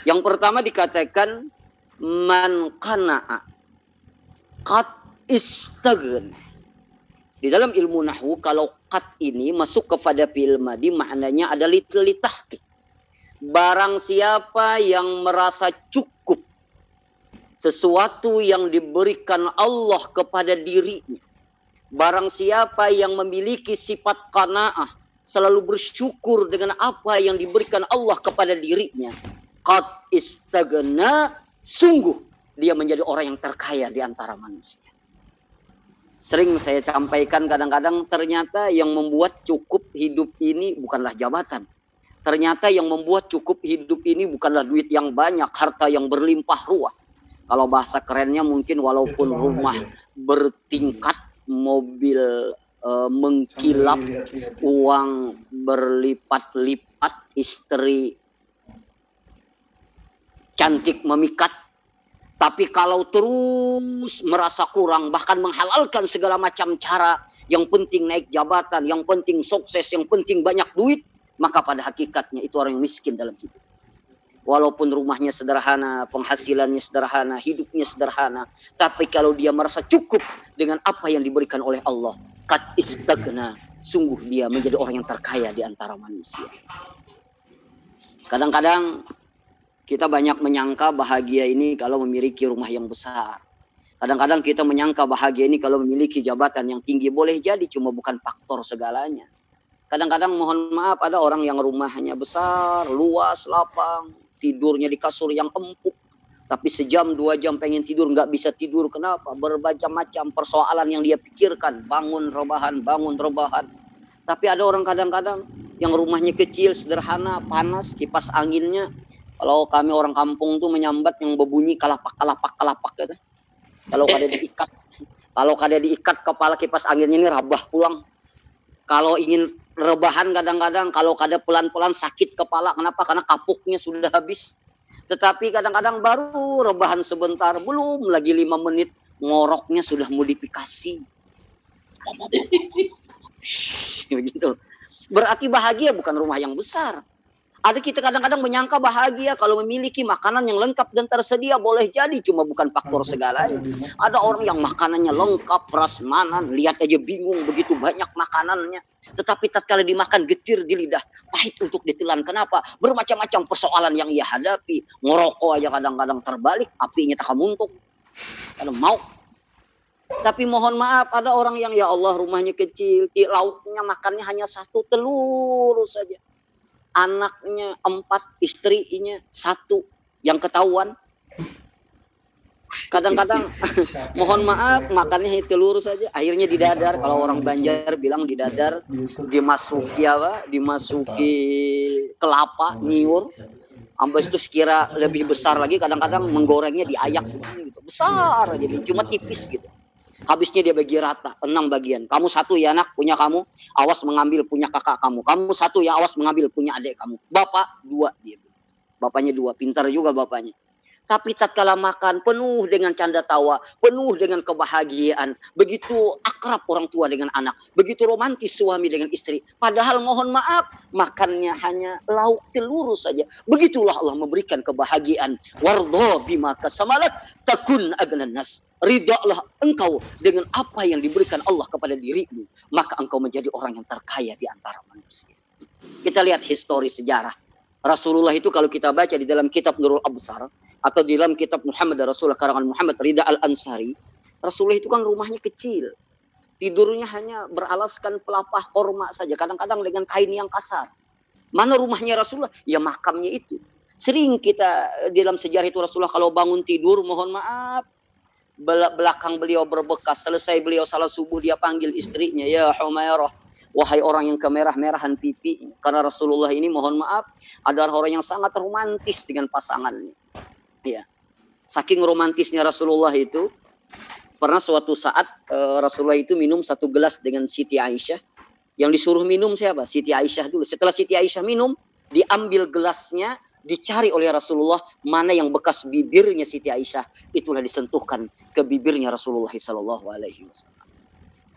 Yang pertama dikatakan man qana'a qad istaghna. Di dalam ilmu nahwu kalau qad ini masuk kepada fi'il madi, maknanya ada litahqiq. Barang siapa yang merasa cukup sesuatu yang diberikan Allah kepada dirinya, barang siapa yang memiliki sifat qanaah, selalu bersyukur dengan apa yang diberikan Allah kepada dirinya, qad istagna, sungguh dia menjadi orang yang terkaya di antara manusia. Sering saya sampaikan, kadang-kadang ternyata yang membuat cukup hidup ini bukanlah jabatan. Ternyata yang membuat cukup hidup ini bukanlah duit yang banyak, harta yang berlimpah ruah. Kalau bahasa kerennya mungkin walaupun rumah bertingkat, mobil mengkilap, uang berlipat-lipat, istri cantik memikat. Tapi kalau terus merasa kurang, bahkan menghalalkan segala macam cara, yang penting naik jabatan, yang penting sukses, yang penting banyak duit, maka pada hakikatnya itu orang yang miskin dalam hidup. Walaupun rumahnya sederhana, penghasilannya sederhana, hidupnya sederhana, tapi kalau dia merasa cukup dengan apa yang diberikan oleh Allah, qad istagna, sungguh dia menjadi orang yang terkaya di antara manusia. Kadang-kadang kita banyak menyangka bahagia ini kalau memiliki rumah yang besar. Kadang-kadang kita menyangka bahagia ini kalau memiliki jabatan yang tinggi. Boleh jadi, cuma bukan faktor segalanya. Kadang-kadang mohon maaf, ada orang yang rumahnya besar, luas, lapang, tidurnya di kasur yang empuk. Tapi sejam, 2 jam pengen tidur, nggak bisa tidur. Kenapa? Bermacam-macam persoalan yang dia pikirkan. Bangun rebahan. Tapi ada orang kadang-kadang yang rumahnya kecil, sederhana, panas, kipas anginnya. Kalau kami orang kampung tuh menyambat yang berbunyi kalapak gitu. Kalau kada diikat kepala kipas anginnya ini rabah pulang. Kalau ingin rebahan kadang-kadang, kalau kada pelan-pelan sakit kepala. Kenapa? Karena kapuknya sudah habis. Tetapi kadang-kadang baru rebahan sebentar, belum lagi 5 menit, ngoroknya sudah modifikasi. Begitu. Berarti bahagia bukan rumah yang besar. Ada kita kadang-kadang menyangka bahagia kalau memiliki makanan yang lengkap dan tersedia. Boleh jadi, cuma bukan faktor segalanya. Ada orang yang makanannya lengkap, prasmanan, lihat aja bingung, begitu banyak makanannya. Tetapi tatkala dimakan getir di lidah, pahit untuk ditelan. Kenapa? Bermacam-macam persoalan yang ia hadapi. Ngerokok aja kadang-kadang terbalik, apinya tak muntuk. Kalau mau. Tapi mohon maaf, ada orang yang ya Allah rumahnya kecil, lauknya makannya hanya 1 telur saja. Anaknya 4, istrinya 1 yang ketahuan. Kadang-kadang mohon maaf makannya telur saja, akhirnya didadar. Kalau orang Banjar bilang didadar, dimasuki kelapa, nyiur. Ambas itu sekira lebih besar lagi, kadang-kadang menggorengnya diayak gitu. Besar jadi cuma tipis gitu. Habisnya dia bagi rata, 6 bagian. Kamu 1 ya anak, punya kamu. Awas mengambil punya kakak kamu. Kamu 1 ya, awas mengambil punya adik kamu. Bapak 2 dia. Bapaknya 2, pintar juga bapaknya. Tapi tatkala makan penuh dengan canda tawa, penuh dengan kebahagiaan. Begitu akrab orang tua dengan anak. Begitu romantis suami dengan istri. Padahal mohon maaf, makannya hanya lauk telur saja. Begitulah Allah memberikan kebahagiaan. Wardha bima kasamalat takun agnan nas. Ridhalah engkau dengan apa yang diberikan Allah kepada dirimu. Maka engkau menjadi orang yang terkaya di antara manusia. Kita lihat histori sejarah. Rasulullah itu kalau kita baca di dalam kitab Nurul Absar atau di dalam kitab Muhammad Rasulullah karangan Muhammad Ridha Al-Ansari, Rasulullah itu kan rumahnya kecil. Tidurnya hanya beralaskan pelapah korma saja, kadang-kadang dengan kain yang kasar. Mana rumahnya Rasulullah? Ya makamnya itu. Sering kita dalam sejarah itu Rasulullah kalau bangun tidur, mohon maaf, belakang beliau berbekas. Selesai beliau salat subuh, dia panggil istrinya, ya Humairah, wahai orang yang kemerah-merahan pipi. Karena Rasulullah ini mohon maaf adalah orang yang sangat romantis dengan pasangannya. Ya. Saking romantisnya Rasulullah itu, pernah suatu saat Rasulullah itu minum 1 gelas dengan Siti Aisyah. Yang disuruh minum siapa? Siti Aisyah dulu. Setelah Siti Aisyah minum, diambil gelasnya, dicari oleh Rasulullah mana yang bekas bibirnya Siti Aisyah, itulah disentuhkan ke bibirnya Rasulullah SAW.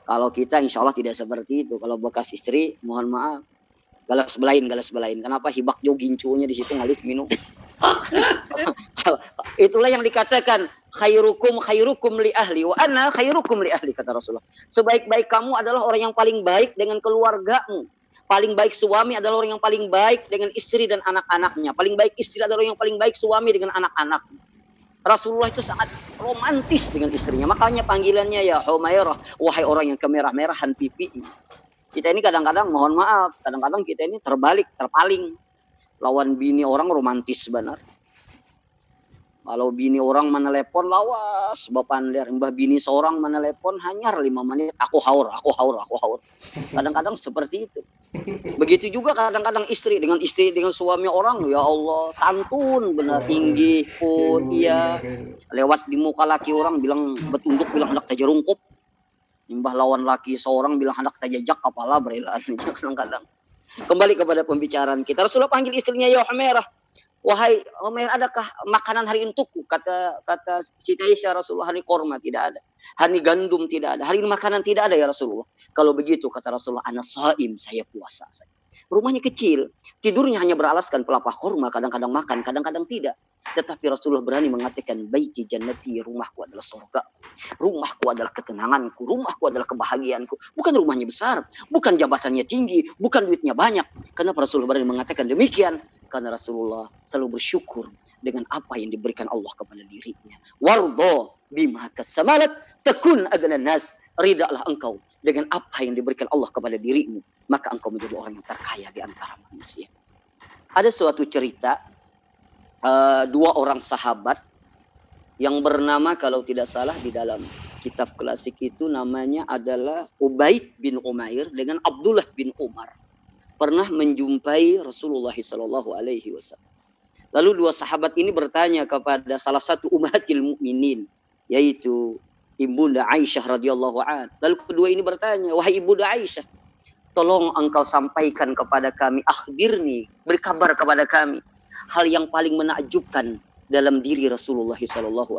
Kalau kita insya Allah tidak seperti itu. Kalau bekas istri, mohon maaf, galas belain. Kenapa? Hibak jo gincunya di situ ngalit minum. Itulah yang dikatakan khairukum khairukum li ahli wa ana khairukum li ahli, kata Rasulullah. Sebaik-baik kamu adalah orang yang paling baik dengan keluargamu. Paling baik suami adalah orang yang paling baik dengan istri dan anak-anaknya. Paling baik istri adalah orang yang paling baik suami dengan anak-anaknya. Rasulullah itu sangat romantis dengan istrinya. Makanya panggilannya ya Humairah, wahai orang yang kemerah-merahan pipinya. Kita ini kadang-kadang, mohon maaf, kadang-kadang kita ini terbalik, terpaling. Lawan bini orang romantis benar. Kalau bini orang menelepon, lawas, bapak lihat. Mbah bini seorang menelepon, hanyar 5 menit, aku haur. Kadang-kadang seperti itu. Begitu juga kadang-kadang istri dengan suami orang, ya Allah, santun benar, tinggi pun, iya. Lewat di muka laki orang, bilang betunduk, bilang hendak taja rungkup. Mbah lawan laki seorang, bilang hendak taja jak kepala, berelaan. Kadang-kadang. Kembali kepada pembicaraan kita. Rasulullah panggil istrinya, ya Humairah. Wahai Humairah, adakah makanan hari untukku? Kata Siti Aisyah, Rasulullah, hari korma tidak ada. Hari gandum tidak ada. Hari makanan tidak ada ya Rasulullah. Kalau begitu kata Rasulullah, ana shaim, saya puasa saja. Rumahnya kecil, tidurnya hanya beralaskan pelapah korma, kadang-kadang makan, kadang-kadang tidak. Tetapi Rasulullah berani mengatakan, baiti jannati, rumahku adalah surga. Rumahku adalah ketenanganku, rumahku adalah kebahagiaanku. Bukan rumahnya besar, bukan jabatannya tinggi, bukan duitnya banyak. Kenapa Rasulullah berani mengatakan demikian? Karena Rasulullah selalu bersyukur dengan apa yang diberikan Allah kepada dirinya. Wardo bima kasamalat takun agnan nas. Ridaklah engkau dengan apa yang diberikan Allah kepada dirimu, maka engkau menjadi orang yang terkaya di antara manusia. Ada suatu cerita, 2 orang sahabat yang bernama, kalau tidak salah di dalam kitab klasik itu namanya adalah Ubaid bin Umair dengan Abdullah bin Umar, pernah menjumpai Rasulullah SAW. Lalu 2 sahabat ini bertanya kepada salah satu ummahatil mukminin, yaitu Ibunda Aisyah radhiyallahu an. Lalu kedua ini bertanya, wahai Ibunda Aisyah, tolong engkau sampaikan kepada kami, akhbirni, beri kabar kepada kami, hal yang paling menakjubkan dalam diri Rasulullah SAW.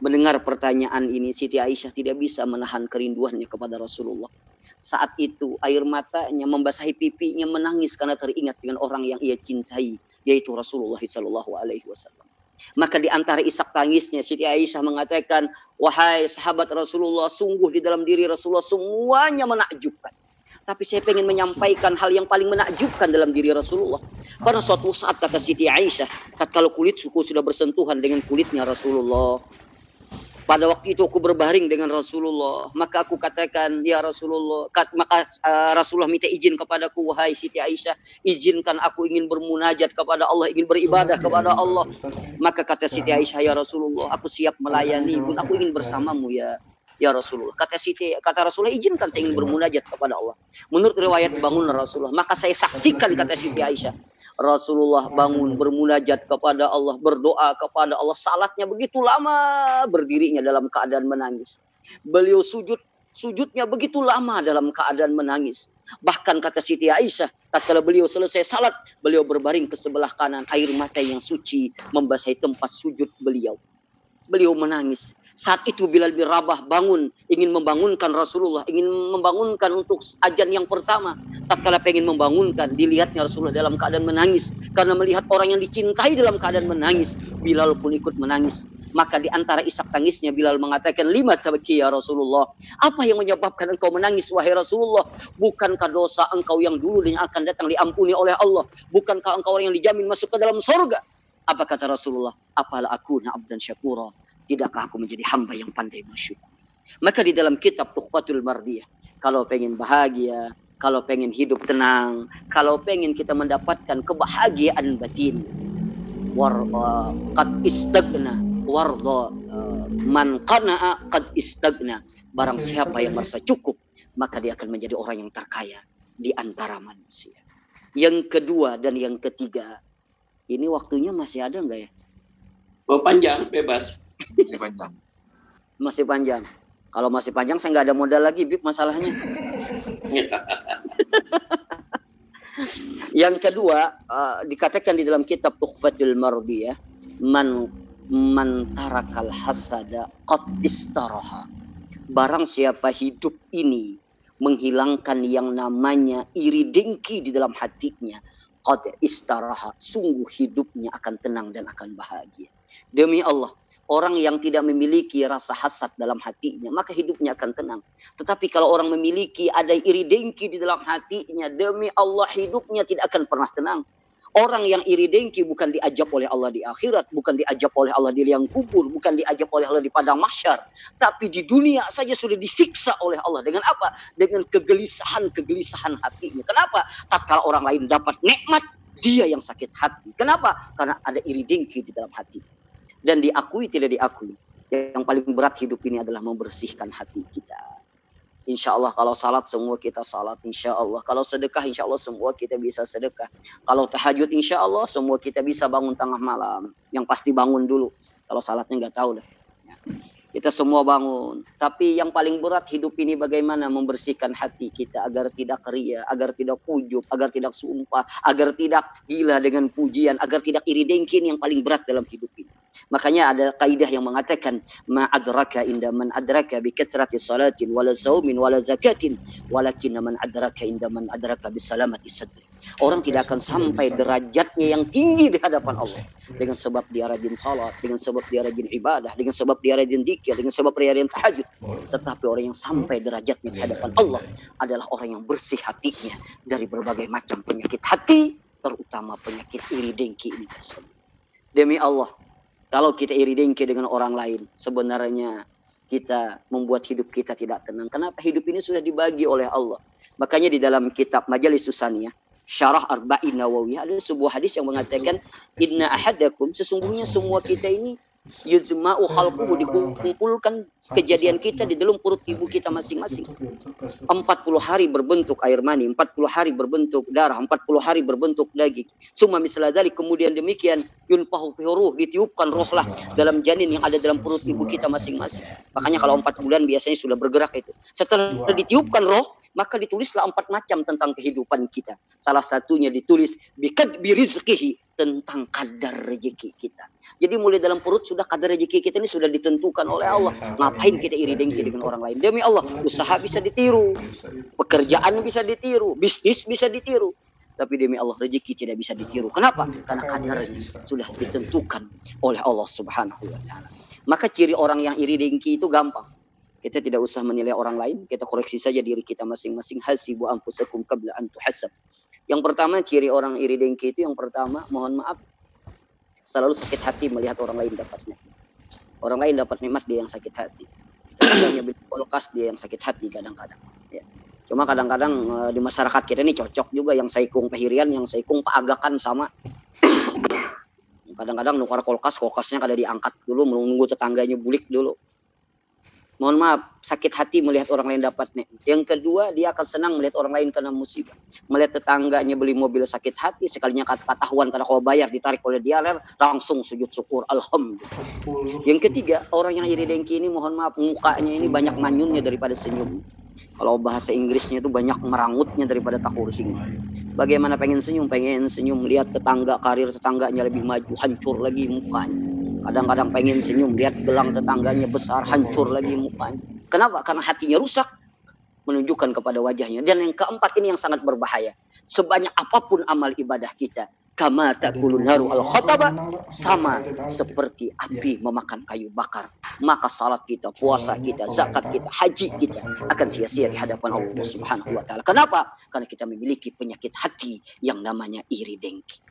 Mendengar pertanyaan ini, Siti Aisyah tidak bisa menahan kerinduannya kepada Rasulullah. Saat itu air matanya membasahi pipinya, menangis karena teringat dengan orang yang ia cintai, yaitu Rasulullah SAW. Maka di antara isak tangisnya Siti Aisyah mengatakan, wahai sahabat Rasulullah, sungguh di dalam diri Rasulullah semuanya menakjubkan. Tapi saya ingin menyampaikan hal yang paling menakjubkan dalam diri Rasulullah. Karena suatu saat kata Siti Aisyah, tatkala kulitku sudah bersentuhan dengan kulitnya Rasulullah, pada waktu itu aku berbaring dengan Rasulullah, maka aku katakan, ya Rasulullah, maka Rasulullah minta izin kepadaku, wahai Siti Aisyah, izinkan aku ingin bermunajat kepada Allah, ingin beribadah kepada Allah. Maka kata Siti Aisyah, ya Rasulullah, aku siap melayani pun, aku ingin bersamamu ya Rasulullah. Kata Rasulullah, izinkan saya ingin bermunajat kepada Allah. Menurut riwayat bangun Rasulullah, maka saya saksikan, kata Siti Aisyah, Rasulullah bangun bermunajat kepada Allah, berdoa kepada Allah. Salatnya begitu lama, berdirinya dalam keadaan menangis. Beliau sujudnya begitu lama dalam keadaan menangis. Bahkan kata Siti Aisyah, tatkala beliau selesai salat, beliau berbaring ke sebelah kanan, air mata yang suci membasahi tempat sujud beliau. Beliau menangis. Saat itu Bilal bin Rabah bangun, ingin membangunkan Rasulullah, ingin membangunkan untuk azan yang pertama. Tatkala pengen membangunkan, dilihatnya Rasulullah dalam keadaan menangis. Karena melihat orang yang dicintai dalam keadaan menangis, Bilal pun ikut menangis. Maka di antara isak tangisnya Bilal mengatakan, lima tabki ya Rasulullah. Apa yang menyebabkan engkau menangis wahai Rasulullah? Bukankah dosa engkau yang dulu dan yang akan datang diampuni oleh Allah? Bukankah engkau orang yang dijamin masuk ke dalam surga? Apa kata Rasulullah? Apalah aku abdan syakura. Tidakkah aku menjadi hamba yang pandai bersyukur? Maka di dalam kitab Tuhfatul Mardiyah, kalau pengen bahagia, kalau pengen hidup tenang, kalau pengen kita mendapatkan kebahagiaan batin, qad istagna warda man qana'a qad istagna. Barang siapa yang merasa cukup, maka dia akan menjadi orang yang terkaya di antara manusia. Yang kedua dan yang ketiga, ini waktunya masih ada enggak ya?
Oh, panjang, bebas.
Masih panjang.
Masih panjang. Kalau masih panjang saya nggak ada modal lagi, Bib, masalahnya. Yang kedua, dikatakan di dalam kitab Tuhfatul Mardiyah, man tarakal hasada qad istaraha. Barang siapa hidup ini menghilangkan yang namanya iri dengki di dalam hatinya, qad istaraha, sungguh hidupnya akan tenang dan akan bahagia. Demi Allah, Orang yang tidak memiliki rasa hasad dalam hatinya, maka hidupnya akan tenang. Tetapi kalau orang memiliki ada iri dengki di dalam hatinya, demi Allah hidupnya tidak akan pernah tenang. Orang yang iri dengki bukan diajab oleh Allah di akhirat, bukan diajab oleh Allah di liang kubur, bukan diajab oleh Allah di padang mahsyar, tapi di dunia saja sudah disiksa oleh Allah. Dengan apa? Dengan kegelisahan hatinya. Kenapa? Tatkala orang lain dapat nikmat, dia yang sakit hati. Kenapa? Karena ada iri dengki di dalam hati. Dan diakui tidak diakui, yang paling berat hidup ini adalah membersihkan hati kita. Insya Allah kalau salat semua kita salat, insya Allah. Kalau sedekah insya Allah semua kita bisa sedekah. Kalau tahajud insya Allah semua kita bisa bangun tengah malam. Yang pasti bangun dulu. Kalau salatnya nggak tahu dah. Kita semua bangun. Tapi yang paling berat hidup ini bagaimana membersihkan hati kita agar tidak ria, agar tidak ujub, agar tidak sumpah, agar tidak gila dengan pujian, agar tidak iri dengki, yang paling berat dalam hidup ini. Makanya ada kaidah yang mengatakan ma adraka inda man adraka bi kathrati salatin wala saumin wala zakatin walakin man adraka inda man adraka bi salamati sadri. Orang tidak akan sampai derajatnya yang tinggi di hadapan Allah dengan sebab dia rajin salat, dengan sebab dia rajin ibadah, dengan sebab dia rajin zikir, dengan sebab dia rajin tahajud. Tetapi orang yang sampai derajatnya di hadapan Allah adalah orang yang bersih hatinya dari berbagai macam penyakit hati, terutama penyakit iri dengki ini tersebut. Demi Allah, kalau kita iri dengki dengan orang lain, sebenarnya kita membuat hidup kita tidak tenang. Kenapa? Hidup ini sudah dibagi oleh Allah. Makanya di dalam kitab Majalis Susaniyah, Syarah Arba'in Nawawiyah, ada sebuah hadis yang mengatakan, Inna ahadakum, sesungguhnya semua kita ini, yujma'u khalquhu, dikumpulkan kejadian kita di dalam perut ibu kita masing-masing. 40 hari berbentuk air mani, 40 hari berbentuk darah, 40 hari berbentuk daging. Summa misla dzalik, kemudian demikian yunfahu fi ruh, ditiupkan rohlah dalam janin yang ada dalam perut ibu kita masing-masing. Makanya kalau 4 bulan biasanya sudah bergerak itu. Setelah ditiupkan roh, maka ditulislah 4 macam tentang kehidupan kita. Salah satunya ditulis bikadbi rizqihi, tentang kadar rezeki kita. Jadi mulai dalam perut sudah kadar rezeki kita ini sudah ditentukan oleh Allah. Ngapain kita iri dengki dengan orang lain? Demi Allah, usaha bisa ditiru, pekerjaan bisa ditiru, bisnis bisa ditiru. Tapi demi Allah rezeki tidak bisa ditiru. Kenapa? Karena kadarnya sudah ditentukan oleh Allah Subhanahu wa taala. Maka ciri orang yang iri dengki itu gampang. Kita tidak usah menilai orang lain, kita koreksi saja diri kita masing-masing. Hasibu anfusakum qabla an tuhasab. Yang pertama, ciri orang iri dengki itu yang pertama, mohon maaf, selalu sakit hati melihat orang lain dapat nikmat. Orang lain dapat nikmat, dia yang sakit hati. Kadang-kadang beli kulkas, dia yang sakit hati kadang-kadang. Ya. Cuma kadang-kadang di masyarakat kita ini cocok juga yang saikung pahirian, yang saikung paagakan sama. Kadang-kadang nukar kulkasnya kada diangkat dulu, menunggu tetangganya bulik dulu. Mohon maaf, sakit hati melihat orang lain dapat nikmat. Yang kedua, dia akan senang melihat orang lain kena musibah. Melihat tetangganya beli mobil sakit hati, sekalinya ketahuan karena kalau bayar ditarik oleh dia, langsung sujud syukur, alhamdulillah. Yang ketiga, orang yang iri dengki ini, mohon maaf, mukanya ini banyak manyunnya daripada senyum. Kalau bahasa Inggrisnya itu banyak merangutnya daripada takurhing. Bagaimana pengen senyum lihat tetangga, karir tetangganya lebih maju, hancur lagi mukanya. Kadang-kadang pengen senyum, lihat gelang tetangganya besar, hancur lagi mukanya. Kenapa? Karena hatinya rusak, menunjukkan kepada wajahnya. Dan yang keempat ini yang sangat berbahaya. Sebanyak apapun amal ibadah kita, kama ta'kulun naru al-khataba, sama seperti api memakan kayu bakar. Maka salat kita, puasa kita, zakat kita, haji kita akan sia-sia di hadapan Allah Subhanahu wa taala. Kenapa? Karena kita memiliki penyakit hati yang namanya iri dengki.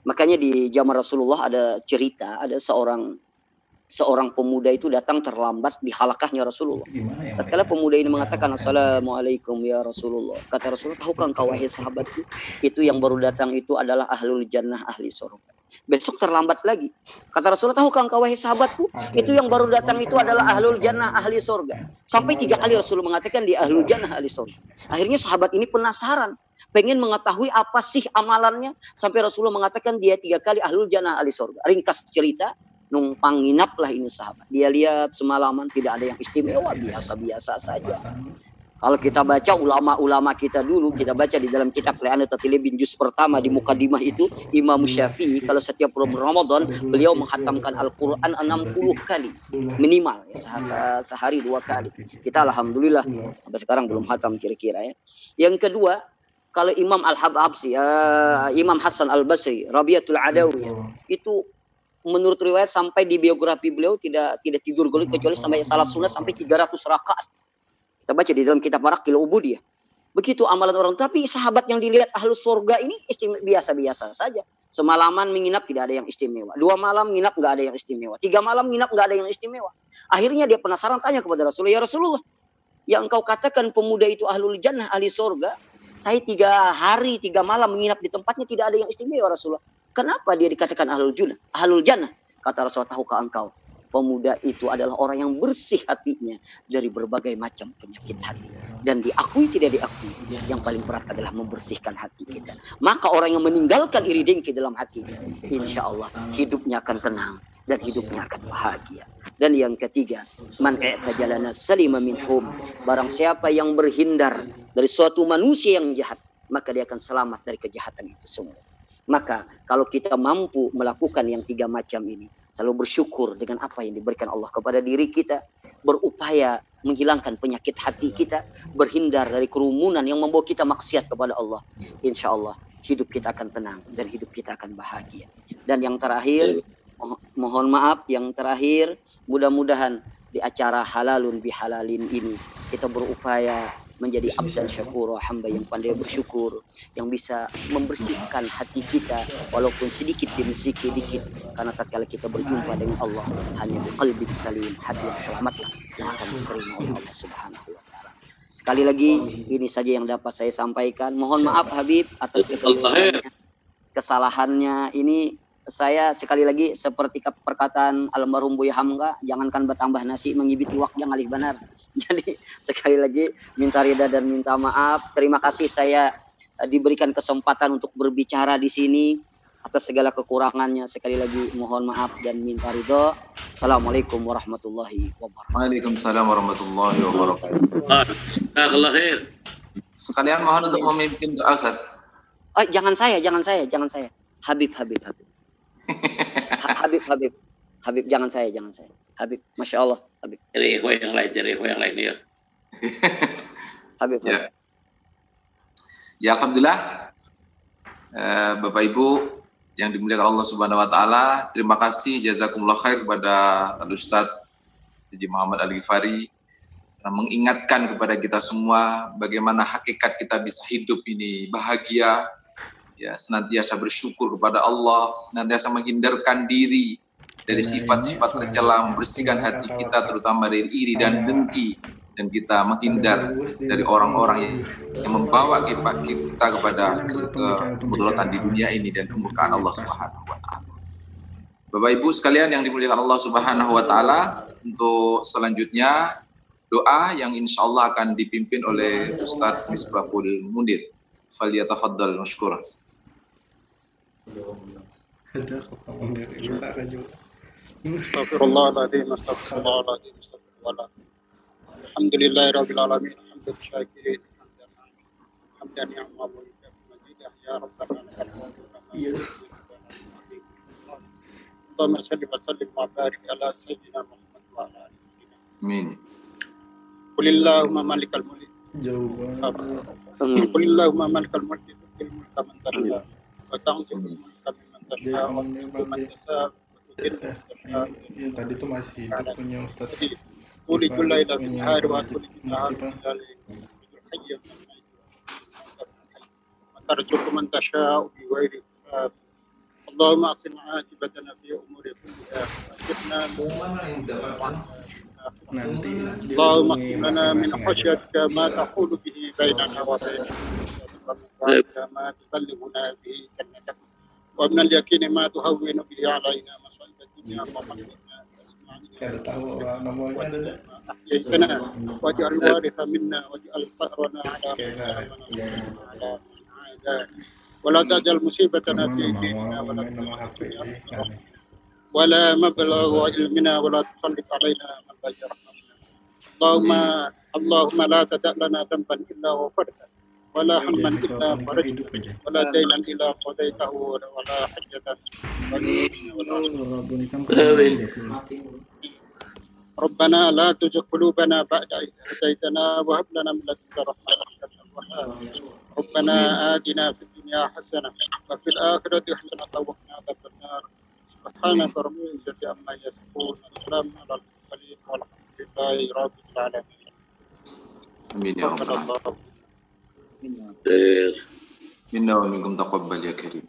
Makanya di zaman Rasulullah ada cerita, ada seorang pemuda itu datang terlambat di halakahnya Rasulullah. Tatkala pemuda ini mengatakan, Assalamualaikum ya Rasulullah. Kata Rasulullah, tahukah engkau wahai sahabatku, itu yang baru datang itu adalah ahlul jannah, ahli surga. Besok terlambat lagi. Kata Rasulullah, tahukah engkau wahai sahabatku, itu yang baru datang itu adalah ahlul jannah, ahli surga. Sampai 3 kali Rasulullah mengatakan di ahlul jannah, ahli surga. Akhirnya sahabat ini penasaran, pengen mengetahui apa sih amalannya, sampai Rasulullah mengatakan dia 3 kali ahlul jannah, ahli surga. Ringkas cerita, numpang nginap lah ini sahabat. Dia lihat semalaman tidak ada yang istimewa, biasa-biasa saja. Kalau kita baca ulama-ulama kita dulu, kita baca di dalam kitab Li'anatul Talibin juz pertama di mukadimah itu, Imam Syafi'i kalau setiap bulan Ramadan beliau menghatamkan Al-Qur'an 60 kali minimal, ya, sehari 2 kali. Kita alhamdulillah sampai sekarang belum hatam kira-kira ya. Yang kedua, kalau Imam Al-Habsyi, Imam Hasan Al-Basri, Rabi'atul Adawi itu menurut riwayat sampai di biografi beliau tidak tidur kecuali sampai salat sunnah sampai 300 rakaat. Kita baca di dalam kitab Marakil Ubudiyah. Begitu amalan orang. Tapi sahabat yang dilihat ahlus surga ini biasa-biasa saja. Semalaman menginap tidak ada yang istimewa. 2 malam menginap nggak ada yang istimewa. 3 malam menginap nggak ada yang istimewa. Akhirnya dia penasaran tanya kepada Rasulullah, ya Rasulullah, yang engkau katakan pemuda itu ahlul jannah, ahli surga, saya 3 hari 3 malam menginap di tempatnya tidak ada yang istimewa Rasulullah. Kenapa dia dikatakan ahlul jannah? Ahlul jannah. Kata Rasulullah, tahukah engkau? Pemuda itu adalah orang yang bersih hatinya dari berbagai macam penyakit hati. Dan diakui tidak diakui, yang paling berat adalah membersihkan hati kita. Maka orang yang meninggalkan iri dengki dalam hatinya, insya Allah hidupnya akan tenang dan hidupnya akan bahagia. Dan yang ketiga, man i'tajalana salima minhum. Barang siapa yang berhindar dari suatu manusia yang jahat, maka dia akan selamat dari kejahatan itu semua. Maka kalau kita mampu melakukan yang 3 macam ini, selalu bersyukur dengan apa yang diberikan Allah kepada diri kita, berupaya menghilangkan penyakit hati kita, berhindar dari kerumunan yang membawa kita maksiat kepada Allah, insya Allah hidup kita akan tenang dan hidup kita akan bahagia. Dan yang terakhir, mohon maaf, yang terakhir, mudah-mudahan di acara halalun bihalalin ini kita berupaya menjadi abdan syakur, hamba yang pandai bersyukur, yang bisa membersihkan hati kita walaupun sedikit demi sedikit, karena tatkala kita berjumpa dengan Allah hanya qalbin salim, hati yang selamatlah yang akan diterima oleh Allah Subhanahu wa taala. Sekali lagi ini saja yang dapat saya sampaikan. Mohon maaf Habib atas kesalahannya ini. Saya sekali lagi seperti perkataan almarhum Buya Hamka, jangankan bertambah nasi mengibiti wak yang alih benar. Jadi sekali lagi minta ridha dan minta maaf. Terima kasih saya diberikan kesempatan untuk berbicara di sini. Atas segala kekurangannya sekali lagi mohon maaf dan minta ridha. Assalamualaikum warahmatullahi wabarakatuh.
Waalaikumsalam warahmatullahi wabarakatuh. Sekalian mohon untuk memimpin doa, Ustaz.
Oh, jangan saya. Habib. Habib, jangan saya. Habib, masya Allah, Habib.
Cari yang lain ya.
Habib.
Ya, alhamdulillah. Bapak Ibu yang dimuliakan Allah Subhanahu wa taala, terima kasih jazakumullah khair kepada Al-Ustaz Haji Muhammad Al-Ghifari yang mengingatkan kepada kita semua bagaimana hakikat kita bisa hidup ini bahagia. Ya, senantiasa bersyukur kepada Allah, senantiasa menghindarkan diri dari sifat-sifat tercela, membersihkan hati kita terutama dari iri dan dengki, dan kita menghindar dari orang-orang yang membawa kita kepada kemudaratan di dunia ini dan kemurkaan Allah Subhanahu wa taala. Bapak Ibu sekalian yang dimuliakan Allah Subhanahu wa taala, untuk selanjutnya doa yang insyaallah akan dipimpin oleh Ustaz Misbahul Munir. Falyatafaddal mashkuran.
Astagfirullahaladzim, astagfirullahaladzim, astagfirullahaladzim. Alhamdulillahirabbil alamin, hamdan syakirin, hamdan yang ma'budikan majidah ya rabbana lakal Allahumma salli wa sallim wa barik ala sayyidina Muhammad wa ala alihi.
Amin.
Qulillahumma malikal mulk. Qulillahumma malikal mulk tu'til mulka man tasha wa ta'til mulka mimman tasha wa tu'izzu man tasha.
Tadi tuh masih hidup punya Ustaz.
Quli kullaila fil nahari wa quli fil nahari tarzuqu man tasha'u bi ghairi hisab. Allahumma aqsim 'aqibatana fi umuri kulliha wa ajirna
Nanti
Allahumma aqsim lana min khashyatika ma taqulu bihi bainana wa baina ma tuballighuna bihi jannatak wa min al-yaqini ma tuhawwinu bihi 'alaina masa'ib ad-dunya wa maghfirna
ada tahu orang namanya ada.
أحييتنا واجعل الوارث منا واجعل ثأرنا على من ظلمنا على من عادانا ولا تجعل مصيبتنا في ديننا ولا تجعل ولا مبلغ علمنا ولا تسلط علينا من لا يرحمنا اللهم لا تدع لنا ذنبا إلا غفرته ولا هما إلا فرجته ولا دينا إلا قضيته ولا حجة ربنا لا تزغ قلوبنا بعد إذ هديتنا وهب لنا من لدنك رحمة إنك أنت الوهاب ربنا آتنا في الدنيا حسنة وفي الآخرة حسنة وقنا عذاب النار سبحانك رب العزة عما يصفون وسلام على المرسلين والحمد لله رب العالمين.
آمين يا رب العالمين.
Khair.
منا ومنكم تقبل يا كريم.